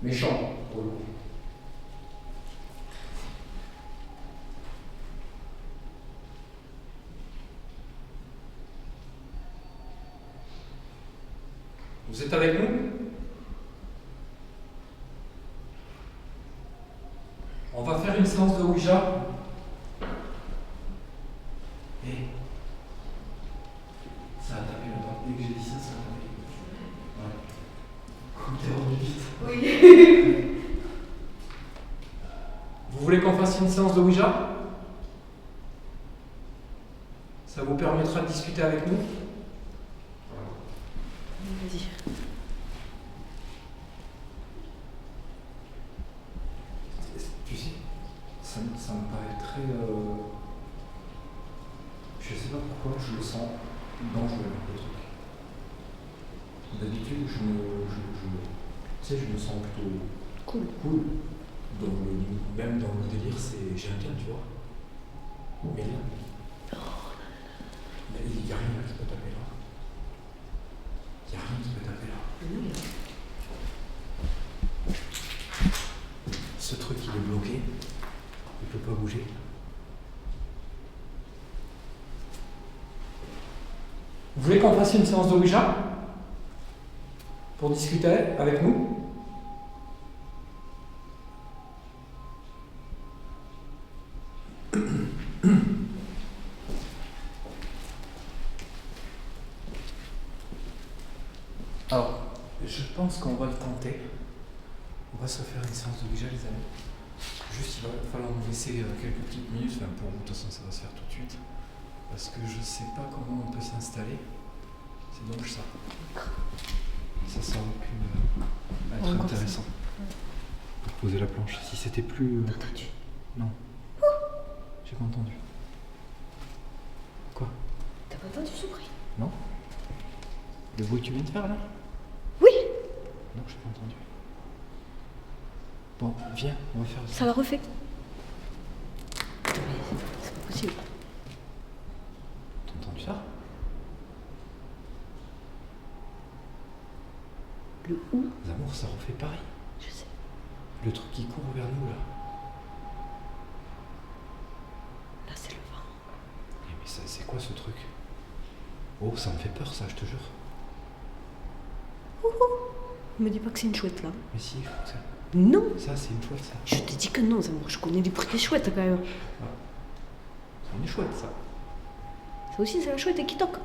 Méchant, pour le coup. Vous êtes avec nous? On va faire une séance de Ouija. Et ça a tapé là-bas. Dès que j'ai dit ça, ça a tapé. Ouais. T'es revenu vite. Oui. Vous voulez qu'on fasse une séance de Ouija? Ça vous permettra de discuter avec nous? Vas-y. Tu sais, ça me paraît très... Je sais pas pourquoi je le sens dangereux, le truc. D'habitude, tu sais, je me sens plutôt Cool. cool. Même dans le délire, j'aime bien, tu vois. Mais là, il n'y a rien qui peut taper là. Il n'y a rien qui peut taper là. Ce truc, il est bloqué. Il peut pas bouger. Vous voulez qu'on fasse une séance de Ouija? Pour discuter avec nous? Alors, je pense qu'on va le tenter. On va se faire une séance de Ouija, les amis. Juste, il va falloir nous laisser quelques petites minutes. Enfin, pour vous, de toute façon, ça va se faire tout de suite. Parce que je sais pas comment on peut s'installer. C'est donc ça. Ça aurait pu être intéressant. Pour poser la planche. Si c'était plus... T'as entendu? Non. J'ai pas entendu. Quoi? T'as pas entendu ce bruit? Non? Le bruit que tu viens de faire là? Oui. Non, j'ai pas entendu. Bon, viens, on va faire ça. Ça l'a refait. Mais c'est pas possible. T'as entendu ça? Le où? L'amour, ça refait pareil. Je sais. Le truc qui court vers nous là. Là, c'est le vent. Mais c'est quoi ce truc? Oh, ça me fait peur ça, je te jure. Me dis pas que c'est une chouette là. Mais si, ça, Non. c'est une chouette ça. Je te dis que non, Zamour. Je connais les bruits des chouettes quand même. C'est une chouette ça. Ça aussi, c'est la chouette qui toque.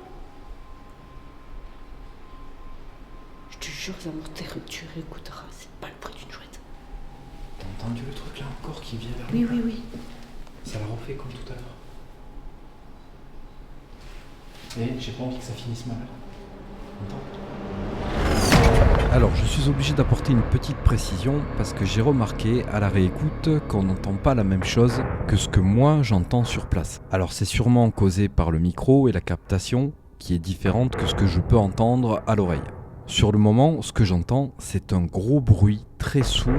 Je te jure, Zamour, tu réécouteras. C'est pas le bruit d'une chouette. T'as entendu le truc là encore qui vient vers Oui, nous? oui, oui. Ça l'a refait comme tout à l'heure. Et j'ai pas envie que ça finisse mal. Alors, je suis obligé d'apporter une petite précision parce que j'ai remarqué à la réécoute qu'on n'entend pas la même chose que ce que moi j'entends sur place. Alors, c'est sûrement causé par le micro et la captation qui est différente que ce que je peux entendre à l'oreille. Sur le moment, ce que j'entends, c'est un gros bruit très sourd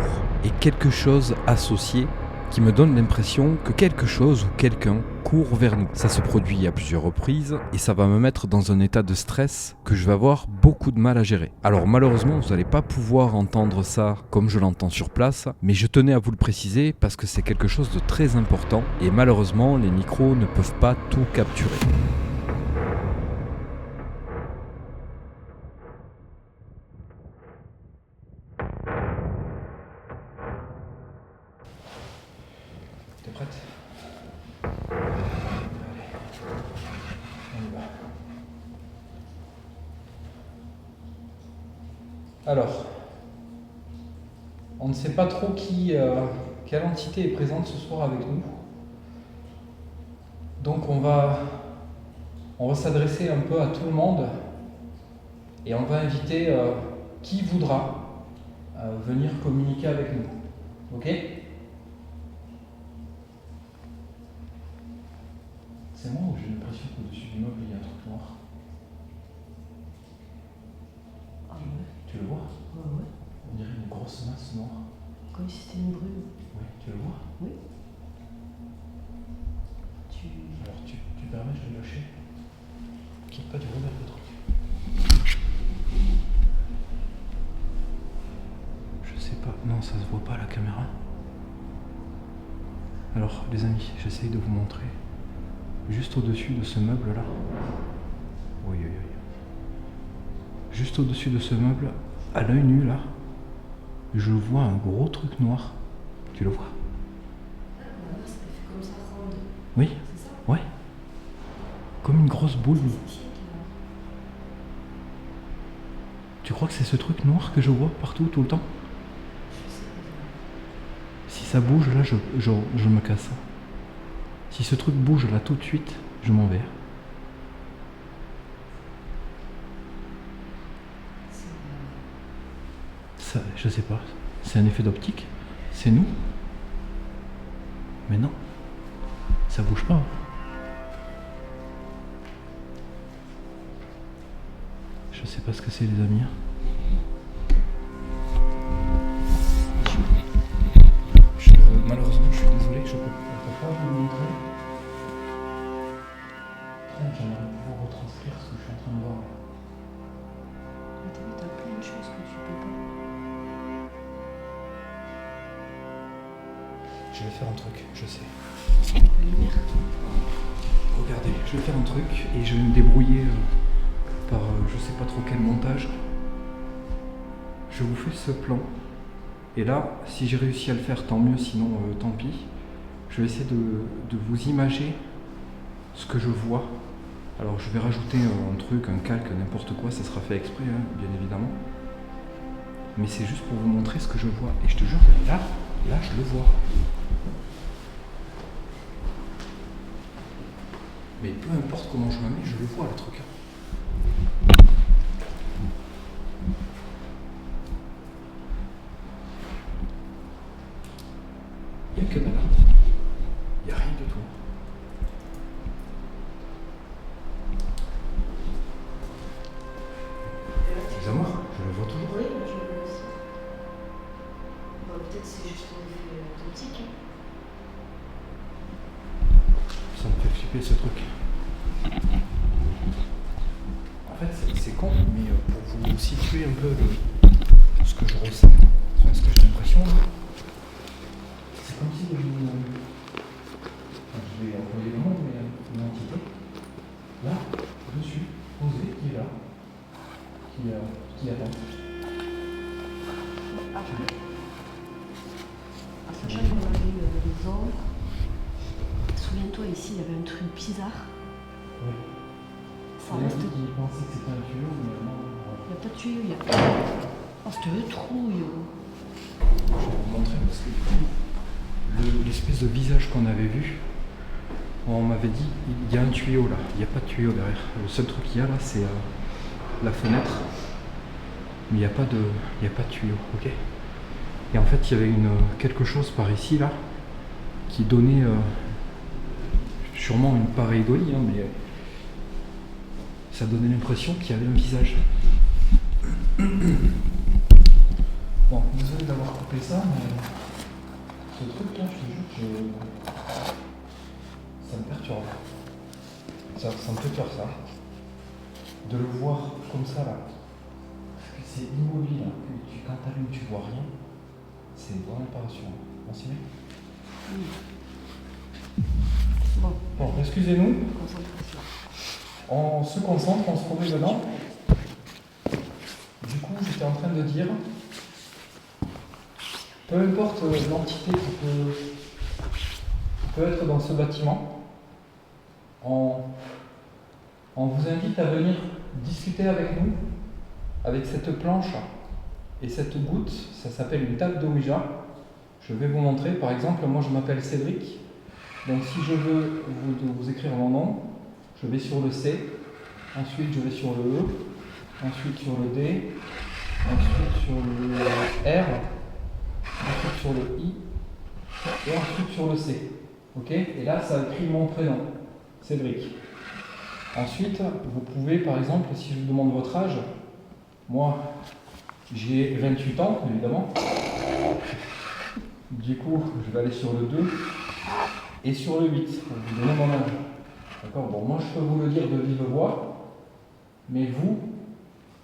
et quelque chose associé qui me donne l'impression que quelque chose ou quelqu'un court vers nous. Ça se produit à plusieurs reprises et ça va me mettre dans un état de stress que je vais avoir beaucoup de mal à gérer. Alors malheureusement, vous n'allez pas pouvoir entendre ça comme je l'entends sur place, mais je tenais à vous le préciser parce que c'est quelque chose de très important et malheureusement, les micros ne peuvent pas tout capturer. T'es prête? Allez, on y va. Alors, on ne sait pas trop quelle entité est présente ce soir avec nous. Donc on va s'adresser un peu à tout le monde et on va inviter qui voudra venir communiquer avec nous. Ok? C'est moi ou j'ai l'impression qu'au-dessus du meuble il y a un truc noir? Ah ouais. Tu le vois? Ouais. On dirait une grosse masse noire. Comme si c'était une brume. Oui, tu le vois? Oui. Alors tu permets, je vais lâcher. Quitte pas du remettre le truc. Je sais pas, non ça se voit pas à la caméra. Alors les amis, j'essaye de vous montrer. Juste au-dessus de ce meuble là. Oui. Juste au-dessus de ce meuble, à l'œil nu là, je vois un gros truc noir. Tu le vois? Ça fait comme ça ronde. Oui. C'est ça? Ouais. Comme une grosse boule. Tu crois que c'est ce truc noir que je vois partout, tout le temps? Si ça bouge là, je me casse. Si ce truc bouge là tout de suite, je m'en vais. Ça, je sais pas. C'est un effet d'optique? C'est nous? Mais non. Ça bouge pas. Je sais pas ce que c'est les amis. Malheureusement je suis désolé, je peux pas vous le montrer. J'aimerais pouvoir retranscrire ce que je suis en train de voir. T'as vu, t'as plein de choses que tu peux pas. Je vais faire un truc, je sais. La lumière. Regardez, je vais faire un truc et je vais me débrouiller par je sais pas trop quel montage. Je vous fais ce plan. Et là, si j'ai réussi à le faire, tant mieux, sinon tant pis. Je vais essayer de vous imager ce que je vois. Alors je vais rajouter un truc, un calque, n'importe quoi, ça sera fait exprès, hein, bien évidemment. Mais c'est juste pour vous montrer ce que je vois. Et je te jure que là, je le vois. Mais peu importe comment je me mets, je le vois le truc. Il n'y a que dalle. Il n'y a rien du tout. Les amours, je le vois toujours. Oui, je le vois aussi. Peut-être c'est juste un effet authentique. Ça me fait flipper ce truc. En fait, c'est con, mais pour vous situer un peu ce que je ressens, enfin, ce que j'ai l'impression, c'est comme si je vais employer le mot, mais une entité, là, dessus, posée, qui est là, qui attend. Après chaque fois, on avait les ombres. Souviens-toi, ici, il y avait un truc bizarre. Oui. Ça Il y en a reste. qui pensaient que c'était un tuyau, mais non. Il n'y a pas de tuyau, il y a. Oh, c'était trouille. Je vais vous montrer parce que du coup, l'espèce de visage qu'on avait vu, on m'avait dit il y a un tuyau là, il n'y a pas de tuyau derrière. Le seul truc qu'il y a là, c'est la fenêtre, mais il n'y a pas de tuyau, ok. Et en fait, il y avait quelque chose par ici là qui donnait sûrement une pareidolie, hein, mais ça donnait l'impression qu'il y avait un visage. Bon, désolé d'avoir coupé ça, mais ce truc là, je te jure que ça me perturbe. Ça me fait peur ça. De le voir comme ça là. Parce que c'est immobile, hein, que quand t'allumes tu vois rien. C'est vraiment pas rassurant. On s'y met? Bon, excusez-nous. Concentration. On se concentre, on se remet dedans. Du coup, j'étais en train de dire, peu importe l'entité qui peut être dans ce bâtiment, on vous invite à venir discuter avec nous, avec cette planche et cette goutte. Ça s'appelle une table de Ouija. Je vais vous montrer. Par exemple, moi je m'appelle Cédric. Donc si je veux vous écrire mon nom, je vais sur le C, ensuite je vais sur le E, ensuite sur le D, ensuite sur le R, ensuite sur le I, et ensuite sur le C. Ok? Et là, ça écrit mon prénom. Cédric. Ensuite, vous pouvez, par exemple, si je vous demande votre âge, moi, j'ai 28 ans, évidemment. Du coup, je vais aller sur le 2 et sur le 8, pour vous donner mon âge. D'accord? Bon, moi, je peux vous le dire de vive voix, mais vous,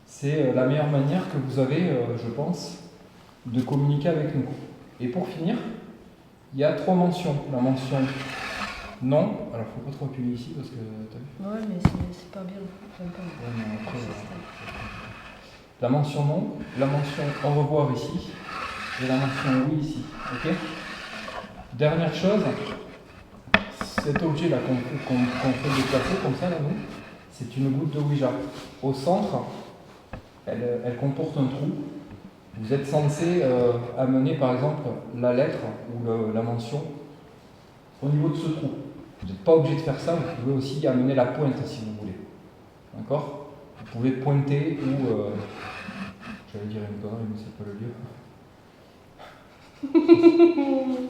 c'est la meilleure manière que vous avez, je pense, de communiquer avec nous. Et pour finir, il y a 3 mentions. La mention non, alors faut pas trop appuyer ici parce que t'as vu? Ouais, mais c'est pas bien. Ouais, mais après, la mention non, la mention au revoir ici, et la mention oui ici. Ok? Dernière chose, cet objet là qu'on fait déplacer comme ça là, nous, c'est une goutte de Ouija. Au centre, elle comporte un trou. Vous êtes censé amener par exemple la lettre ou la mention au niveau de ce trou. Vous n'êtes pas obligé de faire ça, vous pouvez aussi amener la pointe si vous voulez. D'accord? Vous pouvez pointer ou... j'allais dire une connerie, mais c'est pas le lieu.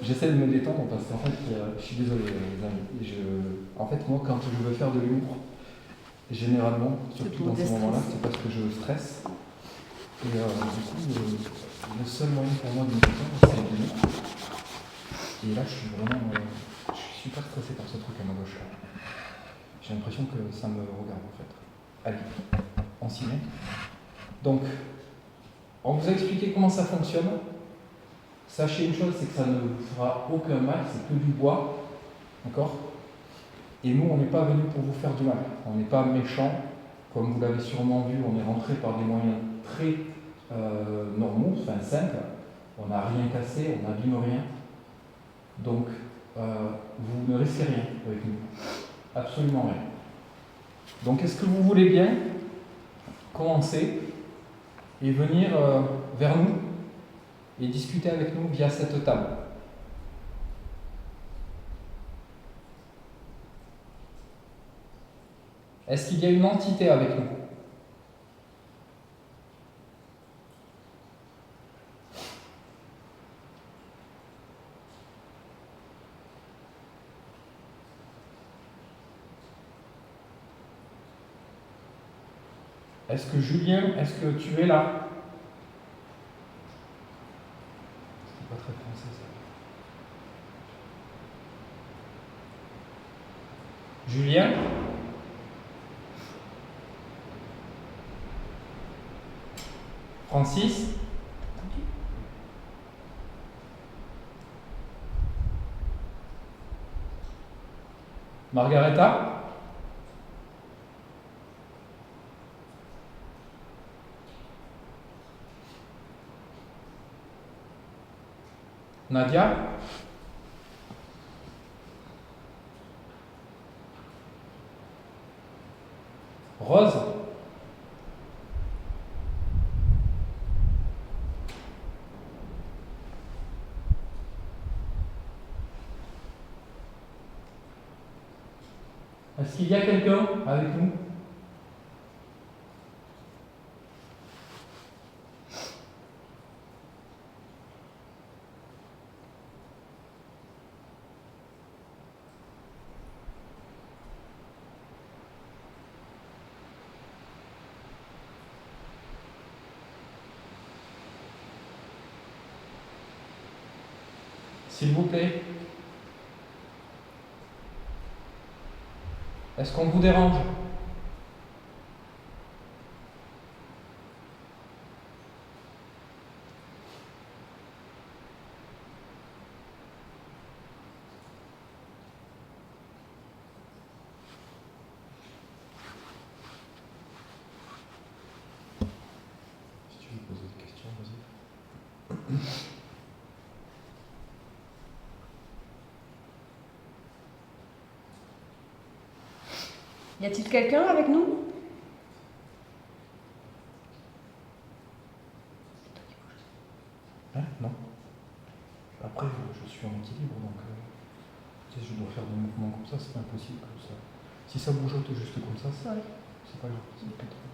J'essaie de me détendre parce qu'en fait, je suis désolé les amis. En fait, moi quand je veux faire de l'humour, généralement, surtout dans ces moments-là, c'est parce que je stresse. Et du coup, le seul moyen pour moi de me détendre, c'est l'humour. Et là, je suis vraiment... je suis super stressé par ce truc à ma gauche. J'ai l'impression que ça me regarde en fait. Allez, on s'y met. Donc, on vous a expliqué comment ça fonctionne. Sachez une chose, c'est que ça ne vous fera aucun mal, c'est que du bois. D'accord? Et nous, on n'est pas venus pour vous faire du mal. On n'est pas méchants. Comme vous l'avez sûrement vu, on est rentré par des moyens très normaux, enfin simples. On n'a rien cassé, on n'abîme rien. Donc, vous ne risquez rien avec nous. Absolument rien. Donc, est-ce que vous voulez bien commencer et venir vers nous et discuter avec nous via cette table? Est-ce qu'il y a une entité avec nous? Est-ce que Julien, est-ce que tu es là? C'est pas très français ça. Julien? Francis? Margareta? Nadia? Rose? Est-ce qu'il y a quelqu'un avec nous? S'il vous plaît. Est-ce qu'on vous dérange? Si tu veux poser des questions, vas-y. Y a-t-il quelqu'un avec nous? Hein? Non. Après, je suis en équilibre, donc si je dois faire des mouvements comme ça, c'est pas impossible comme ça. Si ça bougeote juste comme ça, c'est pas grave. C'est pas trop.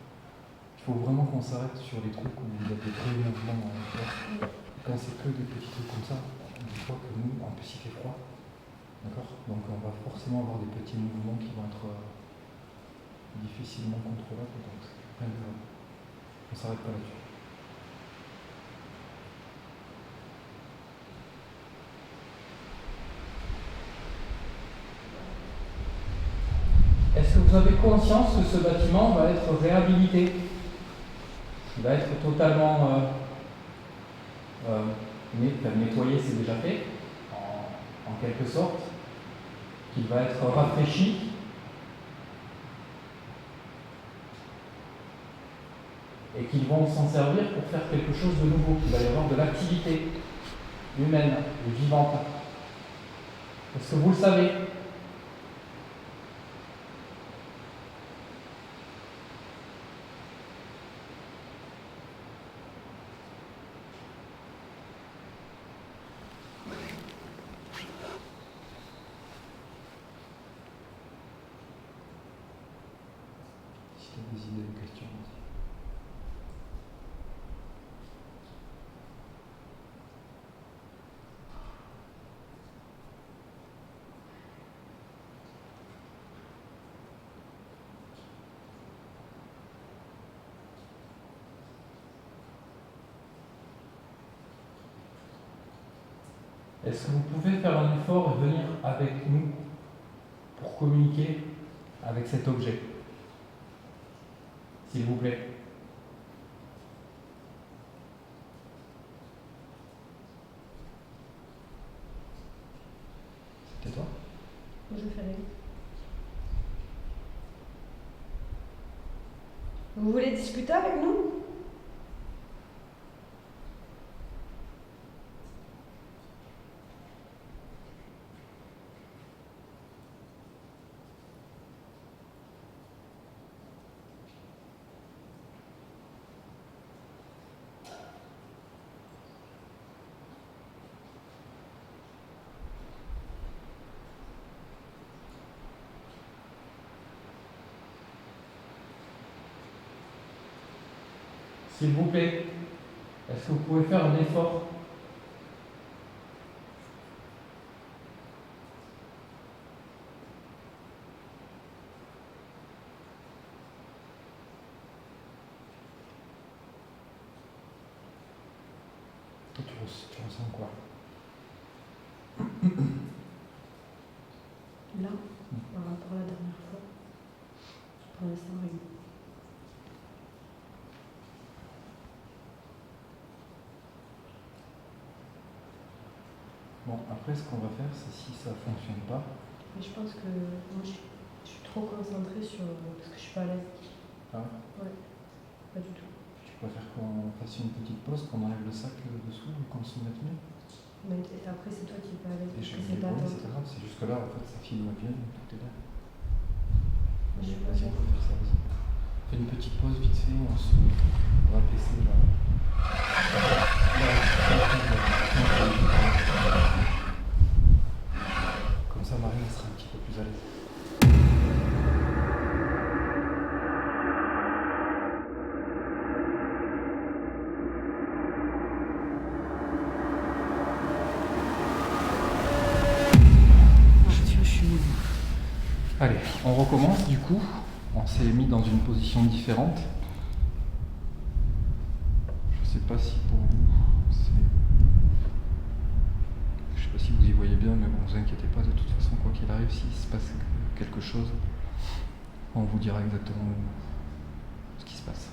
Il faut vraiment qu'on s'arrête sur les trucs où il y a des vrais mouvements à faire. Quand c'est que des petits trucs comme ça, des fois que nous, en plus il fait froid, D'accord? Donc on va forcément avoir des petits mouvements qui vont être difficilement contrôlables, donc c'est rien de grave. On s'arrête pas là-dessus. Est-ce que vous avez conscience que ce bâtiment va être réhabilité? Il va être totalement nettoyé, c'est déjà fait, en quelque sorte, qu'il va être rafraîchi. Et qu'ils vont s'en servir pour faire quelque chose de nouveau, qu'il va y avoir de l'activité humaine et vivante. Est-ce que vous le savez? Si tu as des idées ou questions, vas-y. Est-ce que vous pouvez faire un effort et venir avec nous pour communiquer avec cet objet? S'il vous plaît. C'était toi? Je fais rien. Vous voulez discuter avec nous? S'il vous plaît, est-ce que vous pouvez faire un effort? Toi, tu ressens quoi? Là, par rapport à la dernière fois, pour l'instant, rien. Bon, après, ce qu'on va faire, c'est si ça fonctionne pas. Mais je pense que moi, je suis trop concentrée sur... parce que je suis pas à l'aise. Ah, Ouais, pas du tout. tu préfères qu'on fasse une petite pause, qu'on enlève le sac dessous et qu'on se mette mieux? Mais après, c'est toi qui es pas à l'aise, Et parce je que vais c'est pas débrouiller, toi. c'est pas grave, c'est jusque là, en fait, ça filme bien, donc tout est bien. Je suis pas Vas-y, on sûre. peut faire ça, vas-y. Fais une petite pause vite fait, on va baisser là. Comme ça, Marie, elle sera un petit peu plus à l'aise. Je suis nulle. Allez, on recommence du coup. On s'est mis dans une position différente. Je sais pas si pour vous, je sais pas si vous y voyez bien, mais bon, vous inquiétez pas, de toute façon, quoi qu'il arrive, s'il se passe quelque chose, on vous dira exactement ce qui se passe.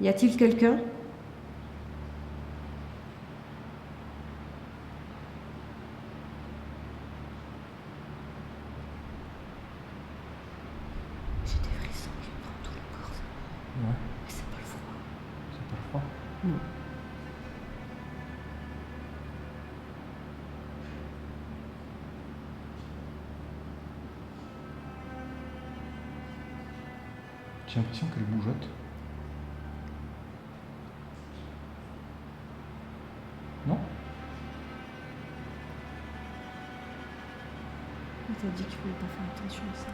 Y a-t-il quelqu'un? J'ai des frissons qui me prennent tout le corps. Ouais, Mais c'est pas le froid. c'est pas le froid. Non. J'ai l'impression qu'elle bougeote. Non? T'as dit qu'il fallait pas faire attention à ça.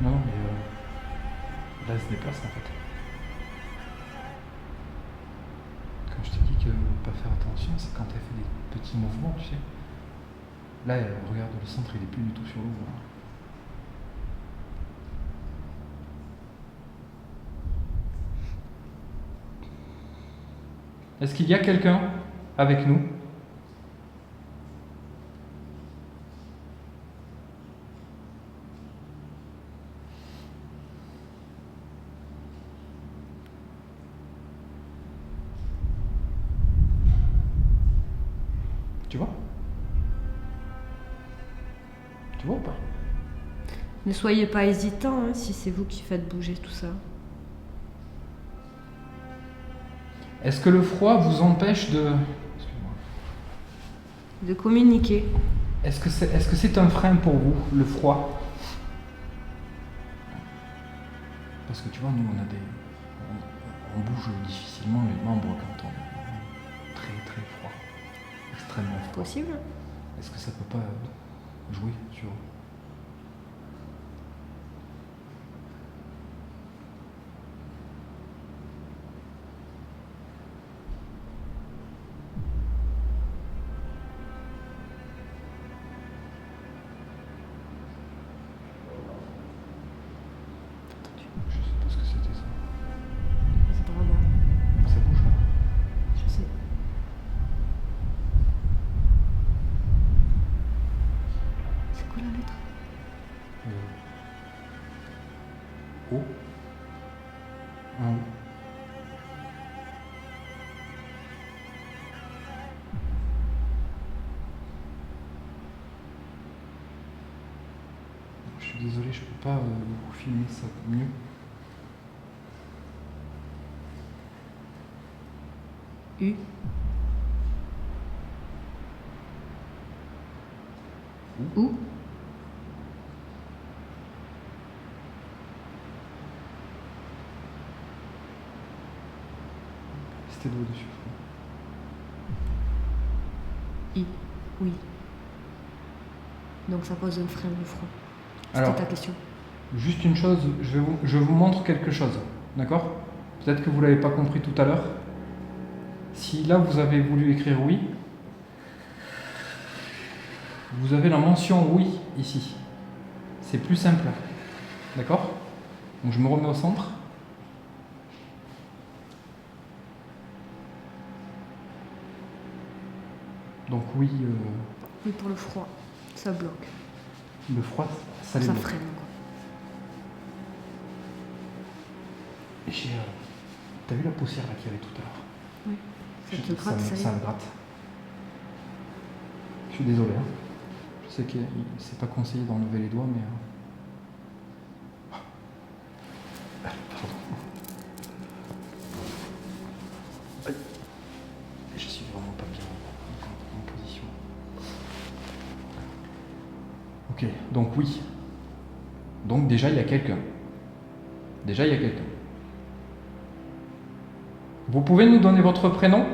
Non, mais là, elle se déplace en fait. Quand je te dis que pas faire attention, c'est quand elle fait des petits mouvements, tu sais. Là, regarde, le centre, il est plus du tout sur l'eau. Voilà. Est-ce qu'il y a quelqu'un avec nous? Tu vois? Tu vois ou pas? Ne soyez pas hésitant hein, si c'est vous qui faites bouger tout ça. Est-ce que le froid vous empêche de... Excuse-moi. De communiquer. Est-ce que c'est un frein pour vous, le froid? Parce que tu vois, nous, on a des... On bouge difficilement les membres quand on est très très froid. Extrêmement froid. Possible. Est-ce que ça peut pas jouer sur... Je sais pas ce que c'était ça. C'est pas grave. Ça bouge là. Je sais. C'est quoi la lettre? O. Un O. Je suis désolé, je peux pas vous filmer ça mieux. U. Où? C'était de dessus. I. Oui. Donc ça pose un frein le froid. C'était Alors, ta question. juste une chose, je vous montre quelque chose, d'accord? Peut-être que vous l'avez pas compris tout à l'heure. Si là vous avez voulu écrire oui, vous avez la mention oui ici. C'est plus simple, d'accord? Donc je me remets au centre. Donc oui, Oui, pour le froid. Ça bloque. le froid, ça les Ça bloque. freine. Quoi. T'as vu la poussière là qu'il y avait tout à l'heure? Oui. Ça te gratte, ça y ça est. me gratte. Je suis désolé. Hein. Je sais que c'est pas conseillé d'enlever les doigts, mais... Pardon. Aïe. Je suis vraiment pas bien en position. Ok, donc oui. Donc déjà il y a quelqu'un. Déjà il y a quelqu'un. Vous pouvez nous donner votre prénom ?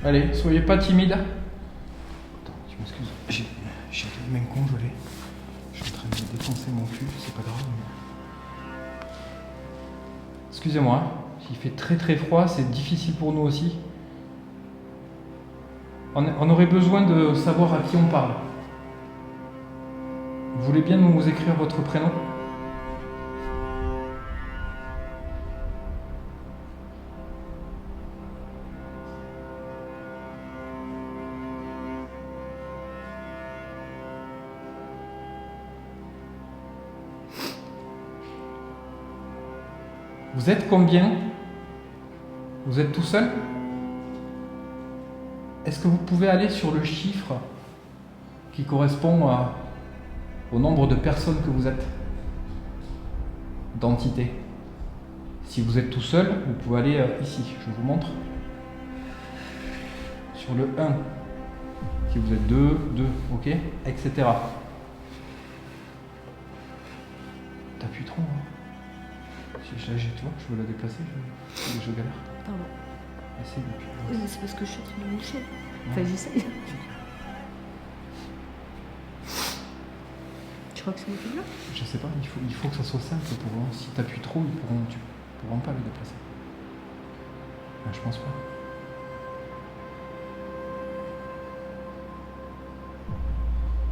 Allez, soyez pas timide. Attends, je m'excuse. J'ai les mains congelées. Je suis en train de défoncer mon cul, c'est pas grave. Mais... Excusez-moi, hein. S'il fait très très froid, c'est difficile pour nous aussi. On aurait besoin de savoir à qui on parle. Vous voulez bien nous écrire votre prénom ? Vous êtes combien ? Vous êtes tout seul ? Est-ce que vous pouvez aller sur le chiffre qui correspond au nombre de personnes que vous êtes? D'entités. Si vous êtes tout seul, vous pouvez aller ici, je vous montre. Sur le 1. Si vous êtes 2, ok, etc. T'appuies trop, hein. Si je tu vois, je veux la déplacer, je galère. Pardon. Essaye d'appuyer. Oui, mais c'est parce que je suis en train de me moucher. Enfin, j'essaye. Tu crois que c'est mon plus là? Je sais pas, il faut que ça soit simple pour eux. Si t'appuies trop, tu pourront pas le déplacer. Ben, je pense pas.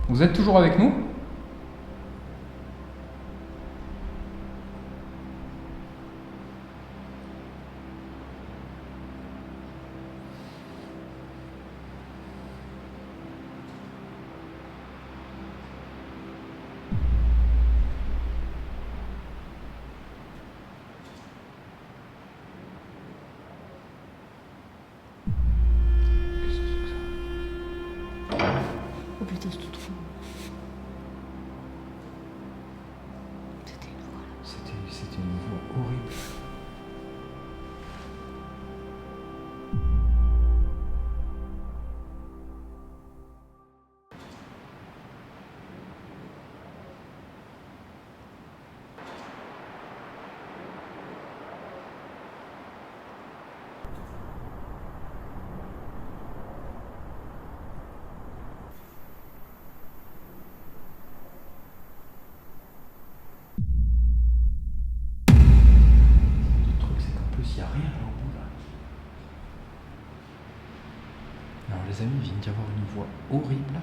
Vous êtes toujours avec nous? Oh putain, c'est tout fou. C'était une voix là. C'était une voix horrible. Il n'y a rien là au bout là. Alors les amis, il vient d'y avoir une voix horrible là.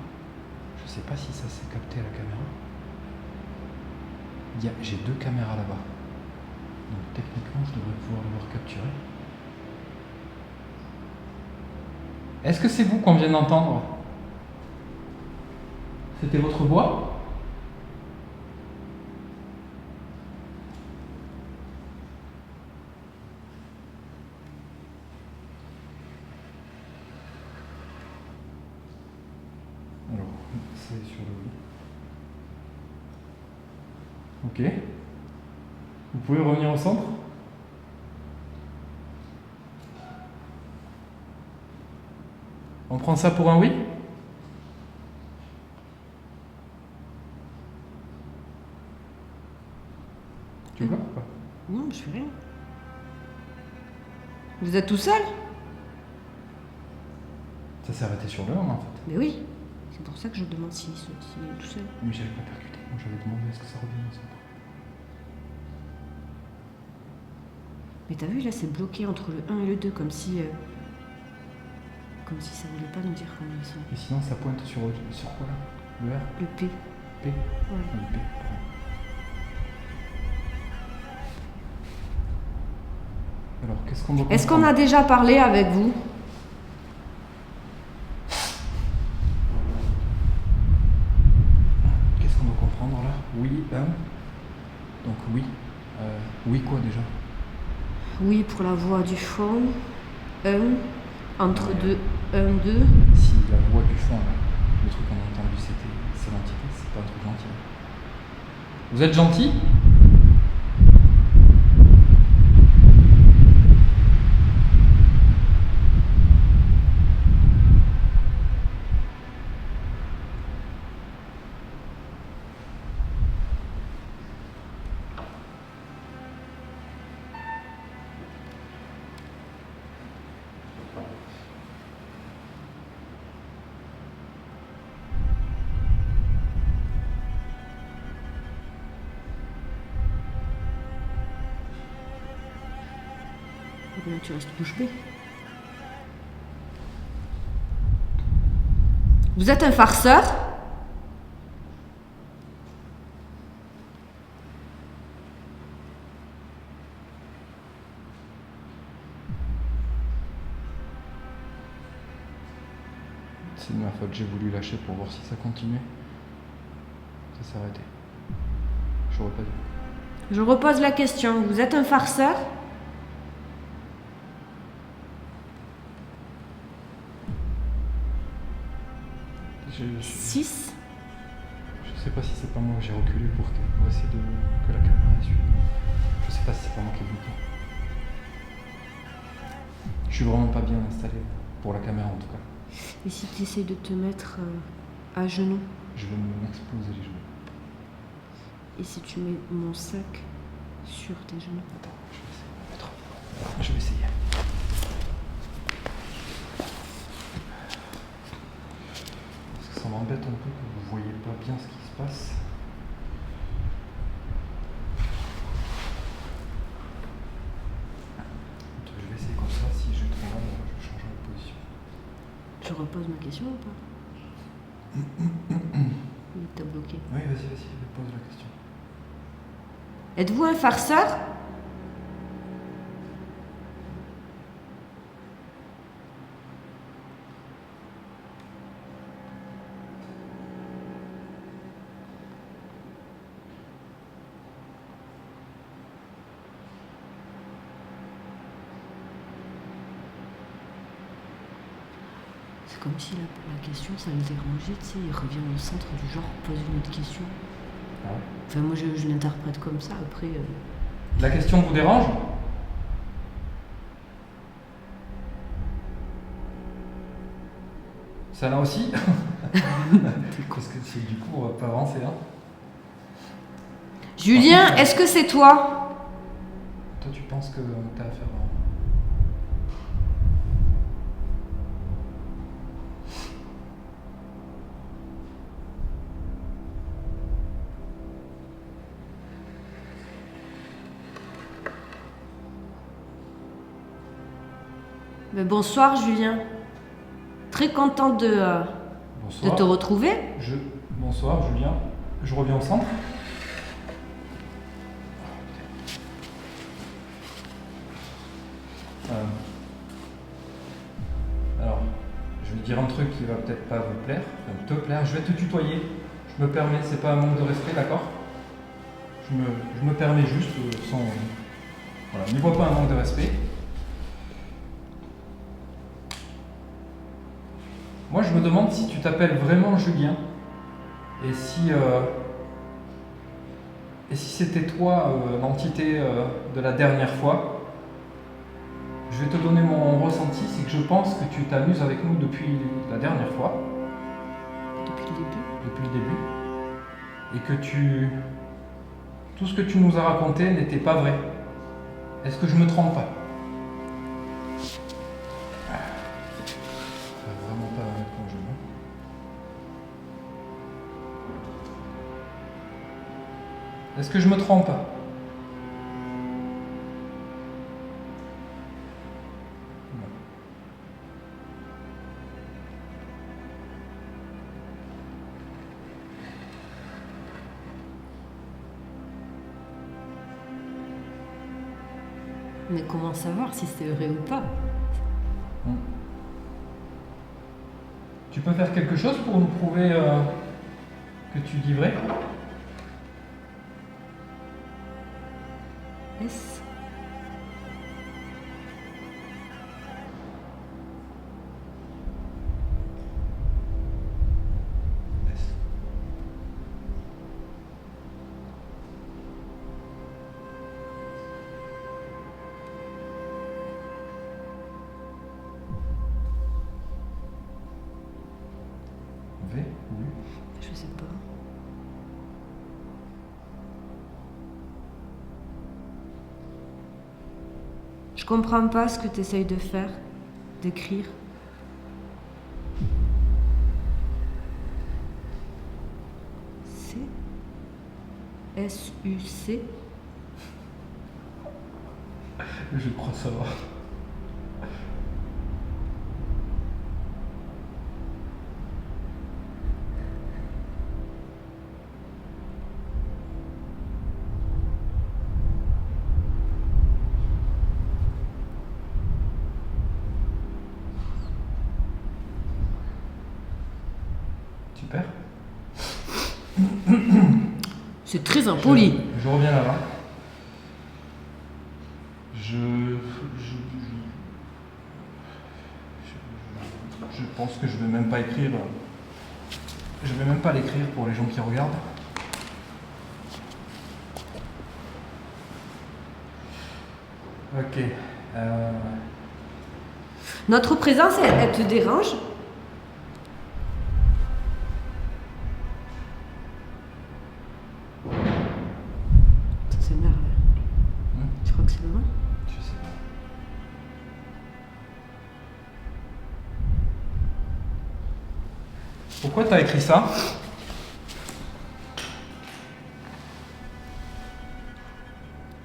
Je sais pas si ça s'est capté à la caméra. J'ai 2 caméras là-bas. Donc techniquement je devrais pouvoir l'avoir capturé. Est-ce que c'est vous qu'on vient d'entendre? C'était votre voix? Alors, c'est sur le... Ok. Vous pouvez revenir au centre? On prend ça pour un oui? Tu vois ou pas? Non, je fais rien. Vous êtes tout seul? Ça s'est arrêté sur le 1 en fait. Mais oui. C'est pour ça que je demande s'il est tout seul. Mais j'avais pas percuté. Moi j'avais demandé est-ce que ça revenait au centre. Mais t'as vu, là, c'est bloqué entre le 1 et le 2, comme si ça voulait pas nous dire combien ils sont. Et sinon ça pointe sur quoi là? Le R? Le P. P? Ouais. Le P, pardon. Alors qu'est-ce qu'on doit Est-ce qu'on comprendre? a déjà parlé avec vous? Qu'est-ce qu'on doit comprendre là? Oui, 1. Donc oui. Oui quoi déjà? Oui, pour la voix du fond. 1. Entre 2. 1, 2. Si la voix du fond, là, le truc qu'on a entendu, c'est l'entité, c'est pas un truc gentil. Vous êtes gentil? Eh bien, tu restes bouche bée. Vous êtes un farceur? C'est de ma faute, j'ai voulu lâcher pour voir si ça continuait. Ça s'est arrêté. J'aurais pas dû. Je repose la question. Vous êtes un farceur? 6. Je sais pas si c'est pas moi que j'ai reculé pour essayer que la caméra suive. Je sais pas si c'est pas moi qui ai bloqué. Je suis vraiment pas bien installé pour la caméra en tout cas. Et si tu essaies de te mettre à genoux, Je vais m'exploser les genoux. et si tu mets mon sac sur tes genoux? Attends, je vais essayer de me mettre. Je vais essayer. Parce que ça m'embête un peu que vous voyez pas bien ce qui se passe. Je vais essayer comme ça, si je trouve mal, je changerai de position. Je repose ma question ou pas? Il t'a bloqué. Oui, vas-y, pose la question. Êtes-vous un farceur? C'est comme si la question, ça le dérangeait, tu sais, il revient au centre du genre, pose une autre question. Ah ouais. Enfin, moi, je l'interprète comme ça, après... La question vous dérange? Ça là aussi? Parce que du coup, on va pas avancer, hein. Julien, est-ce que c'est toi? Toi, tu penses que t'as affaire à... Mais bonsoir, Julien. Très contente de te retrouver. Bonsoir, Julien. Je reviens au centre. Alors, je vais dire un truc qui va peut-être pas vous plaire, enfin, te plaire. Je vais te tutoyer. Je me permets, c'est pas un manque de respect, d'accord? Je me permets juste sans... Voilà, n'y vois pas un manque de respect. Moi, je me demande si tu t'appelles vraiment Julien et si c'était toi l'entité de la dernière fois. Je vais te donner mon ressenti, c'est que je pense que tu t'amuses avec nous depuis la dernière fois. Depuis le début. Depuis le début. Et que tout ce que tu nous as raconté n'était pas vrai. Est-ce que je me trompe pas? Vraiment pas mettre mon genou. Est-ce que je me trompe? Non. Mais comment savoir si c'est vrai ou pas? Tu peux faire quelque chose pour nous prouver que tu dis vrai? S. V? Oui. Je sais pas. Je comprends pas ce que tu essayes de faire, d'écrire. C. S-U-C. Je crois savoir. Super. C'est très impoli. Je reviens là-bas. Je pense que je vais même pas écrire Je vais même pas l'écrire pour les gens qui regardent. Ok. Notre présence, elle te dérange? C'est le nerf. Tu crois que c'est le moment? Je sais pas. Pourquoi t'as écrit ça?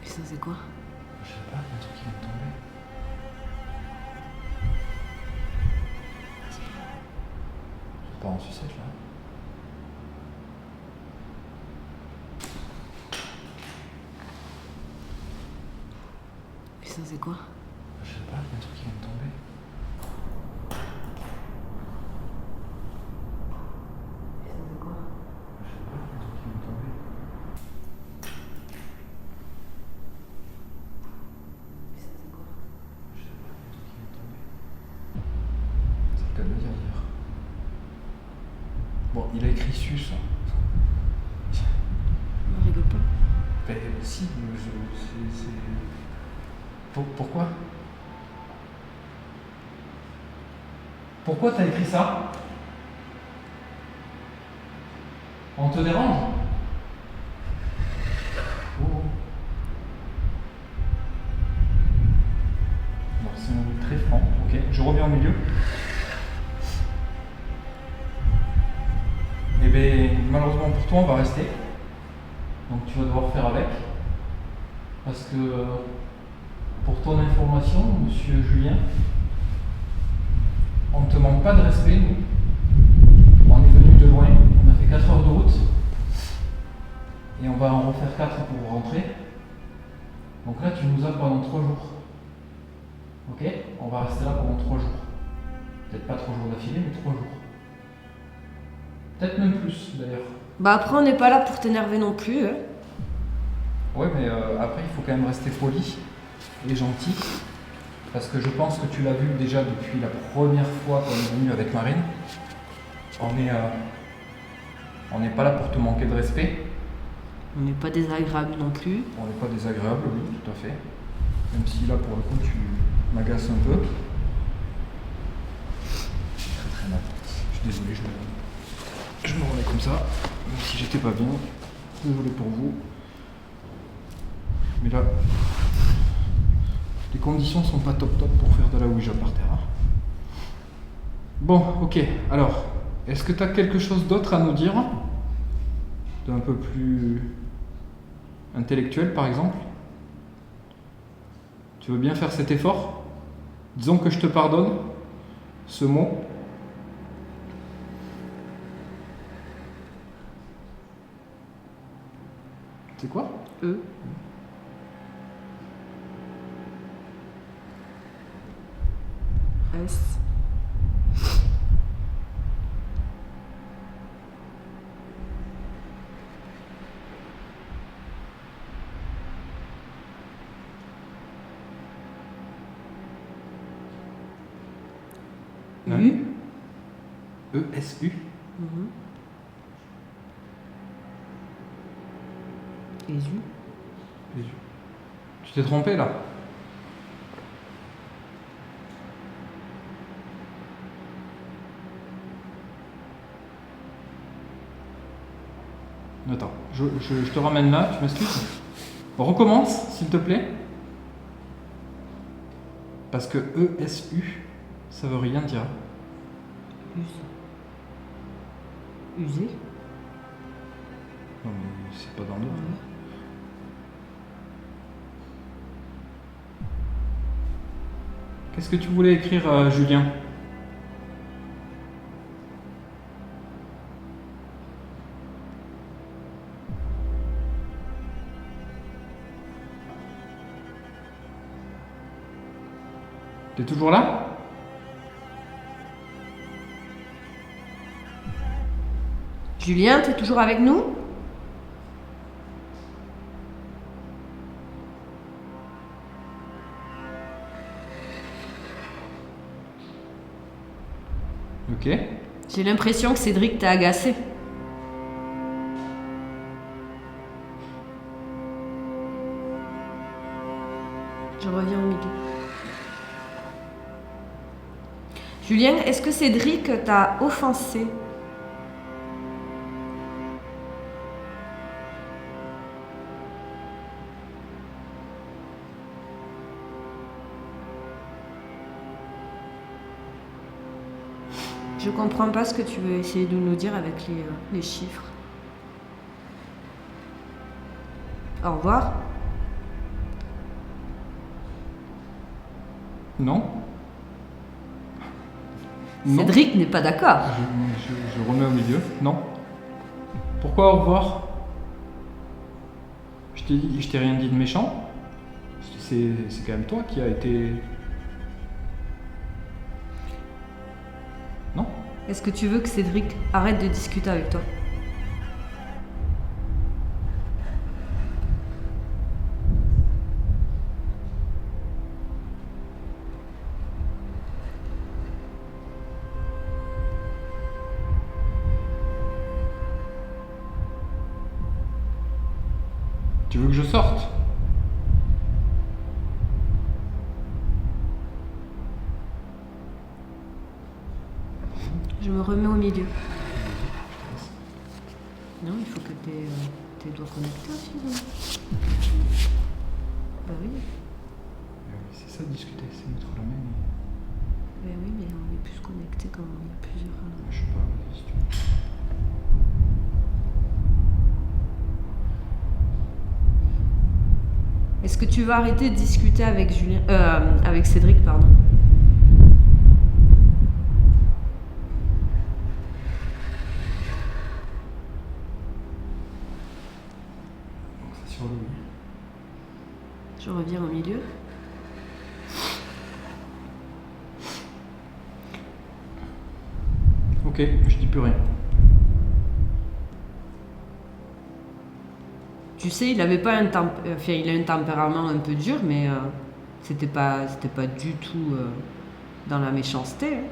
Et ça, c'est quoi? Je sais pas, un truc qui vient de tomber. C'est pas en sucette là. Et ça, c'est quoi? Je sais pas, un truc qui vient de tomber. Et ça, c'est quoi? Je sais pas, un truc qui vient de tomber. Et ça, c'est quoi? Je sais pas, un truc qui vient de tomber. C'est le cas de le dire d'ailleurs. Bon, il a écrit sus. On rigole pas. Ben si, c'est... Pourquoi? Pourquoi t'as écrit ça? On te dérange? Oh. Alors c'est un mot très franc, ok, je reviens au milieu. Eh bien, malheureusement pour toi, on va rester. Donc tu vas devoir faire avec. Parce que, pour ton information, monsieur Julien, on ne te manque pas de respect, nous. On est venu de loin, on a fait 4 heures de route. Et on va en refaire 4 pour rentrer. Donc là, tu nous as pendant 3 jours. Ok? On va rester là pendant 3 jours. Peut-être pas 3 jours d'affilée, mais 3 jours. Peut-être même plus, d'ailleurs. Bah après, on n'est pas là pour t'énerver non plus. Hein. Ouais, mais après, il faut quand même rester poli et gentil. Parce que je pense que tu l'as vu déjà depuis la première fois qu'on est venu avec Marine. On n'est pas là pour te manquer de respect. On n'est pas désagréable non plus. On n'est pas désagréable, oui, tout à fait. Même si là, pour le coup, tu m'agaces un peu. Très très mal. Je suis désolé, je me remets comme ça. Même si j'étais pas bien. Désolé pour vous. Mais là, les conditions sont pas top top pour faire de la Ouija par terre. Hein. Bon, ok. Alors, est-ce que tu as quelque chose d'autre à nous dire? D'un peu plus intellectuel, par exemple? Tu veux bien faire cet effort? Disons que je te pardonne ce mot. C'est quoi? S. U. E-S-U. Les U. Les U. Tu t'es trompé là? Attends, je te ramène là, tu m'excuses? On recommence, s'il te plaît. Parce que E-S-U, ça veut rien dire. Usé. Non mais c'est pas dans l'ordre. Qu'est-ce que tu voulais écrire, Julien? T'es toujours là? Julien, t'es toujours avec nous? Ok. J'ai l'impression que Cédric t'a agacé. Je reviens au milieu. Julien, est-ce que Cédric t'a offensé? Je comprends pas ce que tu veux essayer de nous dire avec les chiffres. Au revoir. Non. Non. Cédric n'est pas d'accord. Je remets au milieu. Non. Pourquoi au revoir? Je t'ai rien dit de méchant. C'est quand même toi qui a été... Non. Est-ce que tu veux que Cédric arrête de discuter avec toi? Tu veux que je sorte? Je me remets au milieu. Non, il faut que tes doigts connectés aussi. Non? Bah oui. C'est ça, discuter, c'est mettre la main. Bah oui, mais on est plus connectés quand il y a plusieurs... Je sais pas, si tu veux. Est-ce que tu vas arrêter de discuter avec avec Cédric, pardon? Donc ça sur le oui. Je reviens au milieu. Ok, je dis plus rien. Tu sais, il avait pas un il a un tempérament un peu dur, mais c'était pas du tout dans la méchanceté. Hein.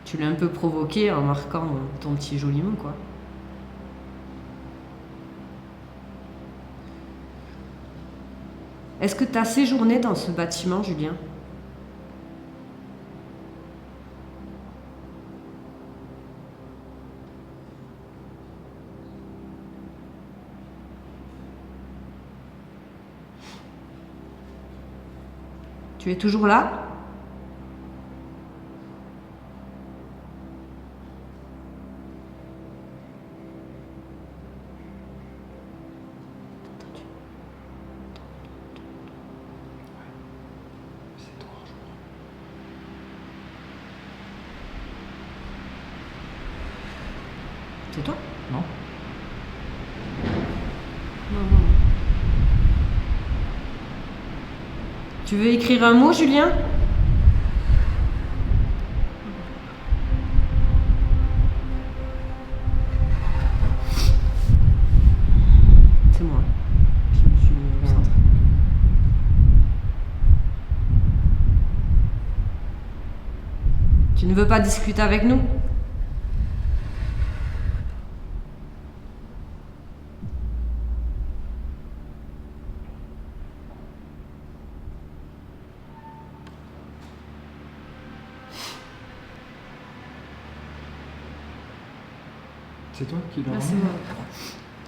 Tu l'as un peu provoqué en marquant ton petit joli mot, quoi. Est-ce que tu as séjourné dans ce bâtiment, Julien? Tu es toujours là? C'est toi, je crois. C'est toi? Non? Non, non. Tu veux écrire un mot, Julien? C'est moi. Je me suis centrée. Tu ne veux pas discuter avec nous? C'est toi qui l'as Ah, c'est ramené? moi.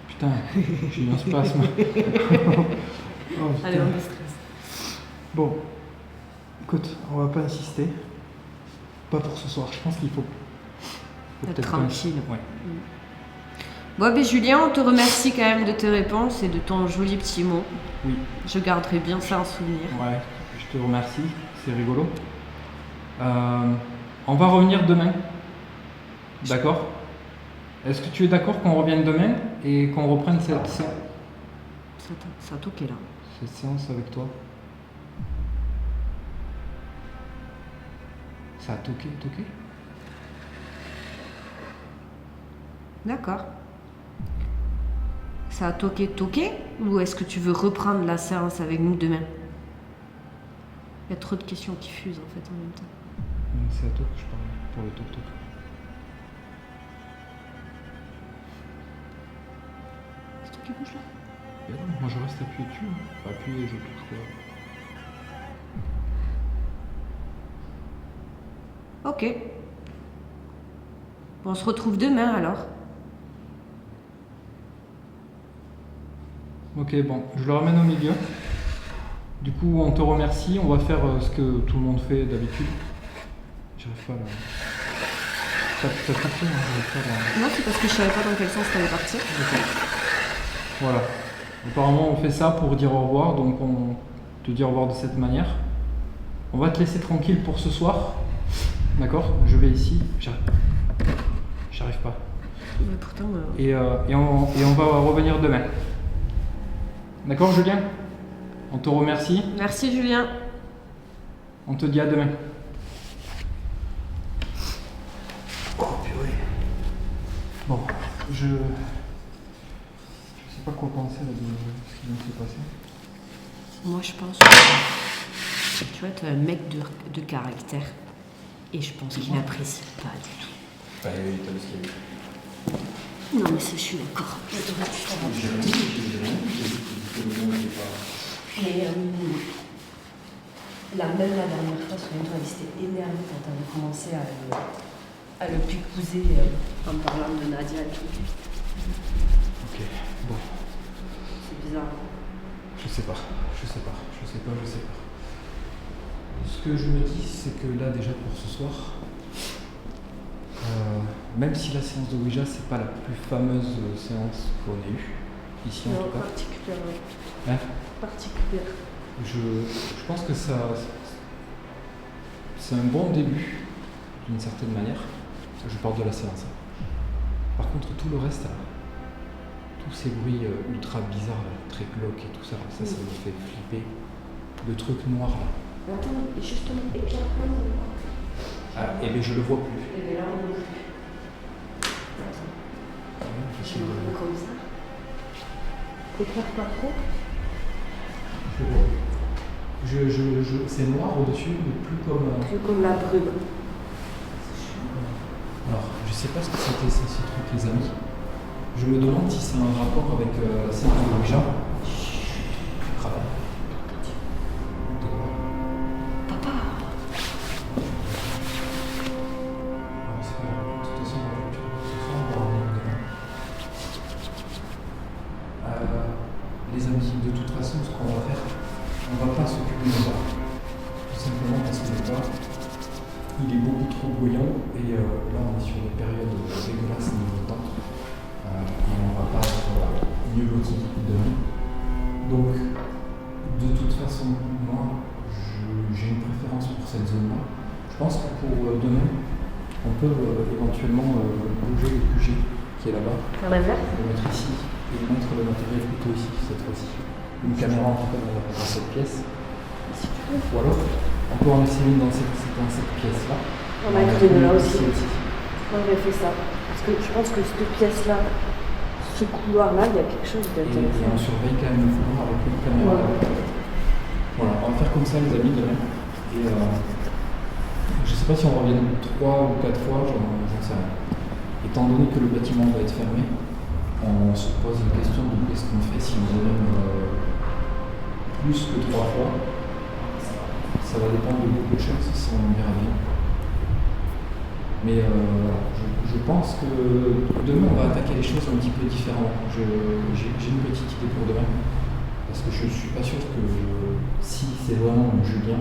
Putain, j'ai eu un spasme. Oh, putain. Allez, on déstresse. Bon, écoute, on va pas insister. Pas pour ce soir, je pense qu'il faut Être peut-être tranquille. pas... Ouais. Bon, ben Julien, on te remercie quand même de tes réponses et de ton joli petit mot. Oui, Je garderai bien ça en souvenir. ouais, je te remercie, c'est rigolo. On va revenir demain. D'accord? Est-ce que tu es d'accord qu'on revienne demain et qu'on reprenne cette Ça a toqué là. séance avec toi? Ça a toqué? D'accord. Ça a toqué ou est-ce que tu veux reprendre la séance avec nous demain? Il y a trop de questions qui fusent en fait en même temps. C'est à toi que je parle, pour le toc-toc. C'est toi qui bouge là? Et non, moi je reste appuyé dessus. Hein. Appuyé, je touche quoi. Ok. Bon, on se retrouve demain alors. Ok, bon, je le ramène au milieu. Du coup, on te remercie. On va faire ce que tout le monde fait d'habitude. J'arrive pas à la... T'as compris, hein, j'arrive pas à la... Non, c'est parce que je savais pas dans quel sens t'allais partir. Ok. Voilà. Apparemment, on fait ça pour dire au revoir, donc on te dit au revoir de cette manière. On va te laisser tranquille pour ce soir. D'accord? Je vais ici. J'arrive pas. Mais pourtant. Et on va revenir demain. D'accord, Julien? On te remercie. Merci Julien. On te dit à demain. Oh purée. Bon, je sais pas quoi penser là, de ce qui vient de se passer. Moi je pense que tu vois, t'es un mec de caractère. Et je pense qu'il n'apprécie pas du tout. Bah oui, t'as vu ce qu'il y a eu. Non mais ça je suis d'accord. Mais là, même la dernière fois, souviens-toi, elle s'était énervée quand elle avait commencé à le picouser en parlant de Nadia et tout. Ok, bon. C'est bizarre. Je sais pas. Ce que je me dis, c'est que là, déjà pour ce soir, même si la séance de Ouija, c'est pas la plus fameuse séance qu'on ait eue, ici en tout cas. Particulièrement. Hein? Particulière. Je pense que ça, c'est un bon début, d'une certaine manière. Je parle de la séance. Par contre, tout le reste, là, tous ces bruits ultra bizarres, là, très glauques et tout ça, ça me fait flipper. Le truc noir là. Attends, justement, éclaire-moi. Ah, et bien je le vois plus. Et bien là, on ne plus. Je me vois comme ça. Éclaire pas trop. C'est noir au-dessus, mais plus comme... Plus comme la brume. Alors, je sais pas ce que c'était ce truc, les amis. Je me demande si c'est un rapport avec la séance de Ouija. Papa. Papa. Ah, c'est pas grave. De toute façon, ce soir, on va revenir demain. Les amis, de toute façon, ce qu'on va faire, on va pas s'occuper de ça. Tout simplement parce que le bar, il est beaucoup trop bruyant et là on est sur des périodes dégueulasses niveau temps. Et on va pas être mieux loti demain. Donc, de toute façon, moi, j'ai une préférence pour cette zone-là. Je pense que pour demain, on peut éventuellement bouger le QG qui est là-bas. Faire l'inverse. Le mettre ici et mettre le matériel plutôt ici cette fois-ci. Une caméra en tout cas dans cette pièce. Si tu veux. Ou alors, on peut en laisser une dans cette pièce-là. On a écrit de là aussi. Ici. On aurait fait ça. Parce que je pense que cette pièce-là, ce couloir-là, il y a quelque chose Et on d'intéressant. surveille quand même le couloir avec une caméra. Voilà, on va faire comme ça les amis demain. Et je sais pas si on revient 3 ou 4 fois, j'en sais rien. Étant donné que le bâtiment va être fermé, on se pose la question de qu'est-ce qu'on fait si on revient plus que 3 fois. Ça va dépendre de beaucoup de choses, si on verra bien. Mais je pense que demain on va attaquer les choses un petit peu différemment. J'ai une petite idée pour demain. Parce que je ne suis pas sûr que si c'est vraiment Julien,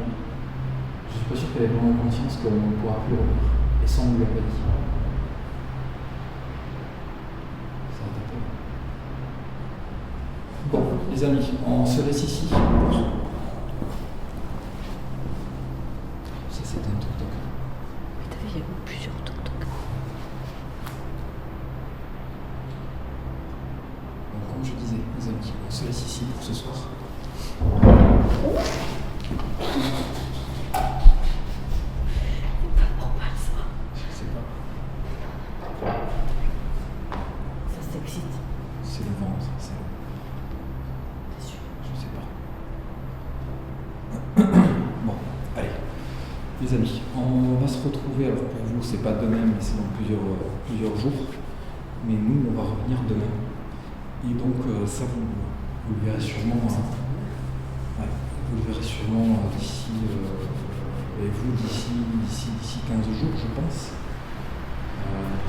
je suis pas sûr qu'elle ait vraiment conscience qu'on ne pourra plus revenir. Et ça on ne lui a pas dit. Ça va être bon, les amis, on se laisse ici. Ça c'était un toc-toc. Mais t'as vu, il y a eu plusieurs toc-toc. Donc, comme je disais, les amis, on se laisse ici pour ce soir. C'est pas normal ça. Je sais pas. Ça s'excite. C'est le vent, ça, c'est... T'es sûr? Je sais pas. Bon, allez. Les Les amis, on va se retrouver, alors pour vous c'est pas demain mais c'est dans plusieurs jours, mais nous on va revenir demain. Et donc ça vous le verrez sûrement, d'ici, et vous d'ici 15 jours je pense.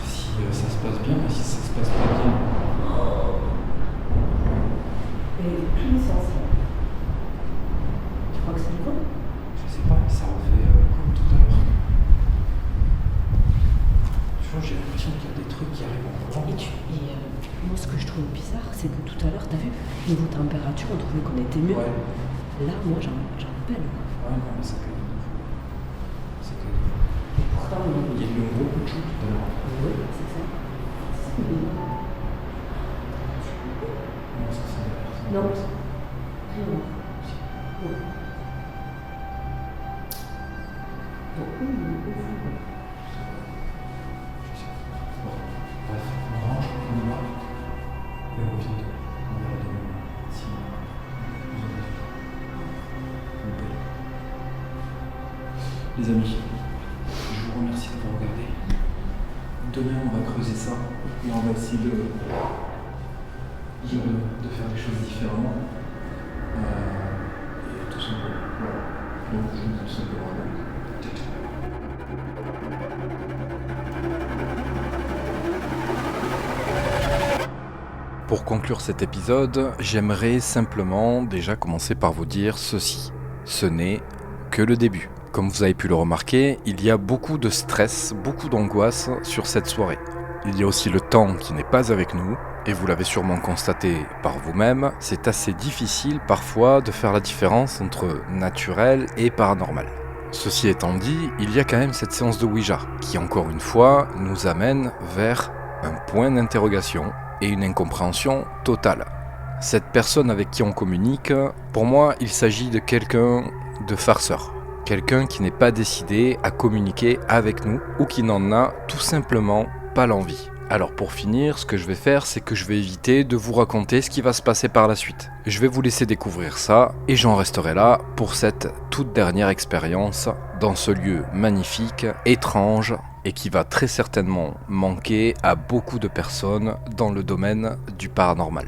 Si ça se passe bien, mais si ça se passe pas bien. Et tout licencié. Tu crois que c'est bon? Je sais pas, ça refait comme tout à l'heure. Tu vois, j'ai l'impression qu'il y a des trucs qui arrivent en courant. Moi, ce que je trouve bizarre, c'est que tout à l'heure, t'as vu, niveau température, on trouvait qu'on était mieux. Ouais. Là, moi, j'en appelle. Ouais, non, mais c'est que Et pourtant, il y a eu un gros coup de chaud tout à l'heure. oui, c'est ça. Non, ça c'est la personne. Non, rien. Non. Bon, bref, on range, on y va. Et on revient demain. On verra demain si vous en avez les amis, je vous remercie d'avoir regardé. Demain, on va creuser ça et on va essayer de faire les choses différemment. Et tout simplement. Voilà. Donc, je vous souhaite Pour conclure cet épisode, j'aimerais simplement déjà commencer par vous dire ceci. Ce n'est que le début. Comme vous avez pu le remarquer, il y a beaucoup de stress, beaucoup d'angoisse sur cette soirée. Il y a aussi le temps qui n'est pas avec nous, et vous l'avez sûrement constaté par vous-même, c'est assez difficile parfois de faire la différence entre naturel et paranormal. Ceci étant dit, il y a quand même cette séance de Ouija, qui encore une fois nous amène vers un point d'interrogation et une incompréhension totale. Cette personne avec qui on communique, pour moi, il s'agit de quelqu'un de farceur. Quelqu'un qui n'est pas décidé à communiquer avec nous ou qui n'en a tout simplement pas l'envie. Alors pour finir, ce que je vais faire, c'est que je vais éviter de vous raconter ce qui va se passer par la suite. Je vais vous laisser découvrir ça et j'en resterai là pour cette toute dernière expérience dans ce lieu magnifique, étrange et qui va très certainement manquer à beaucoup de personnes dans le domaine du paranormal.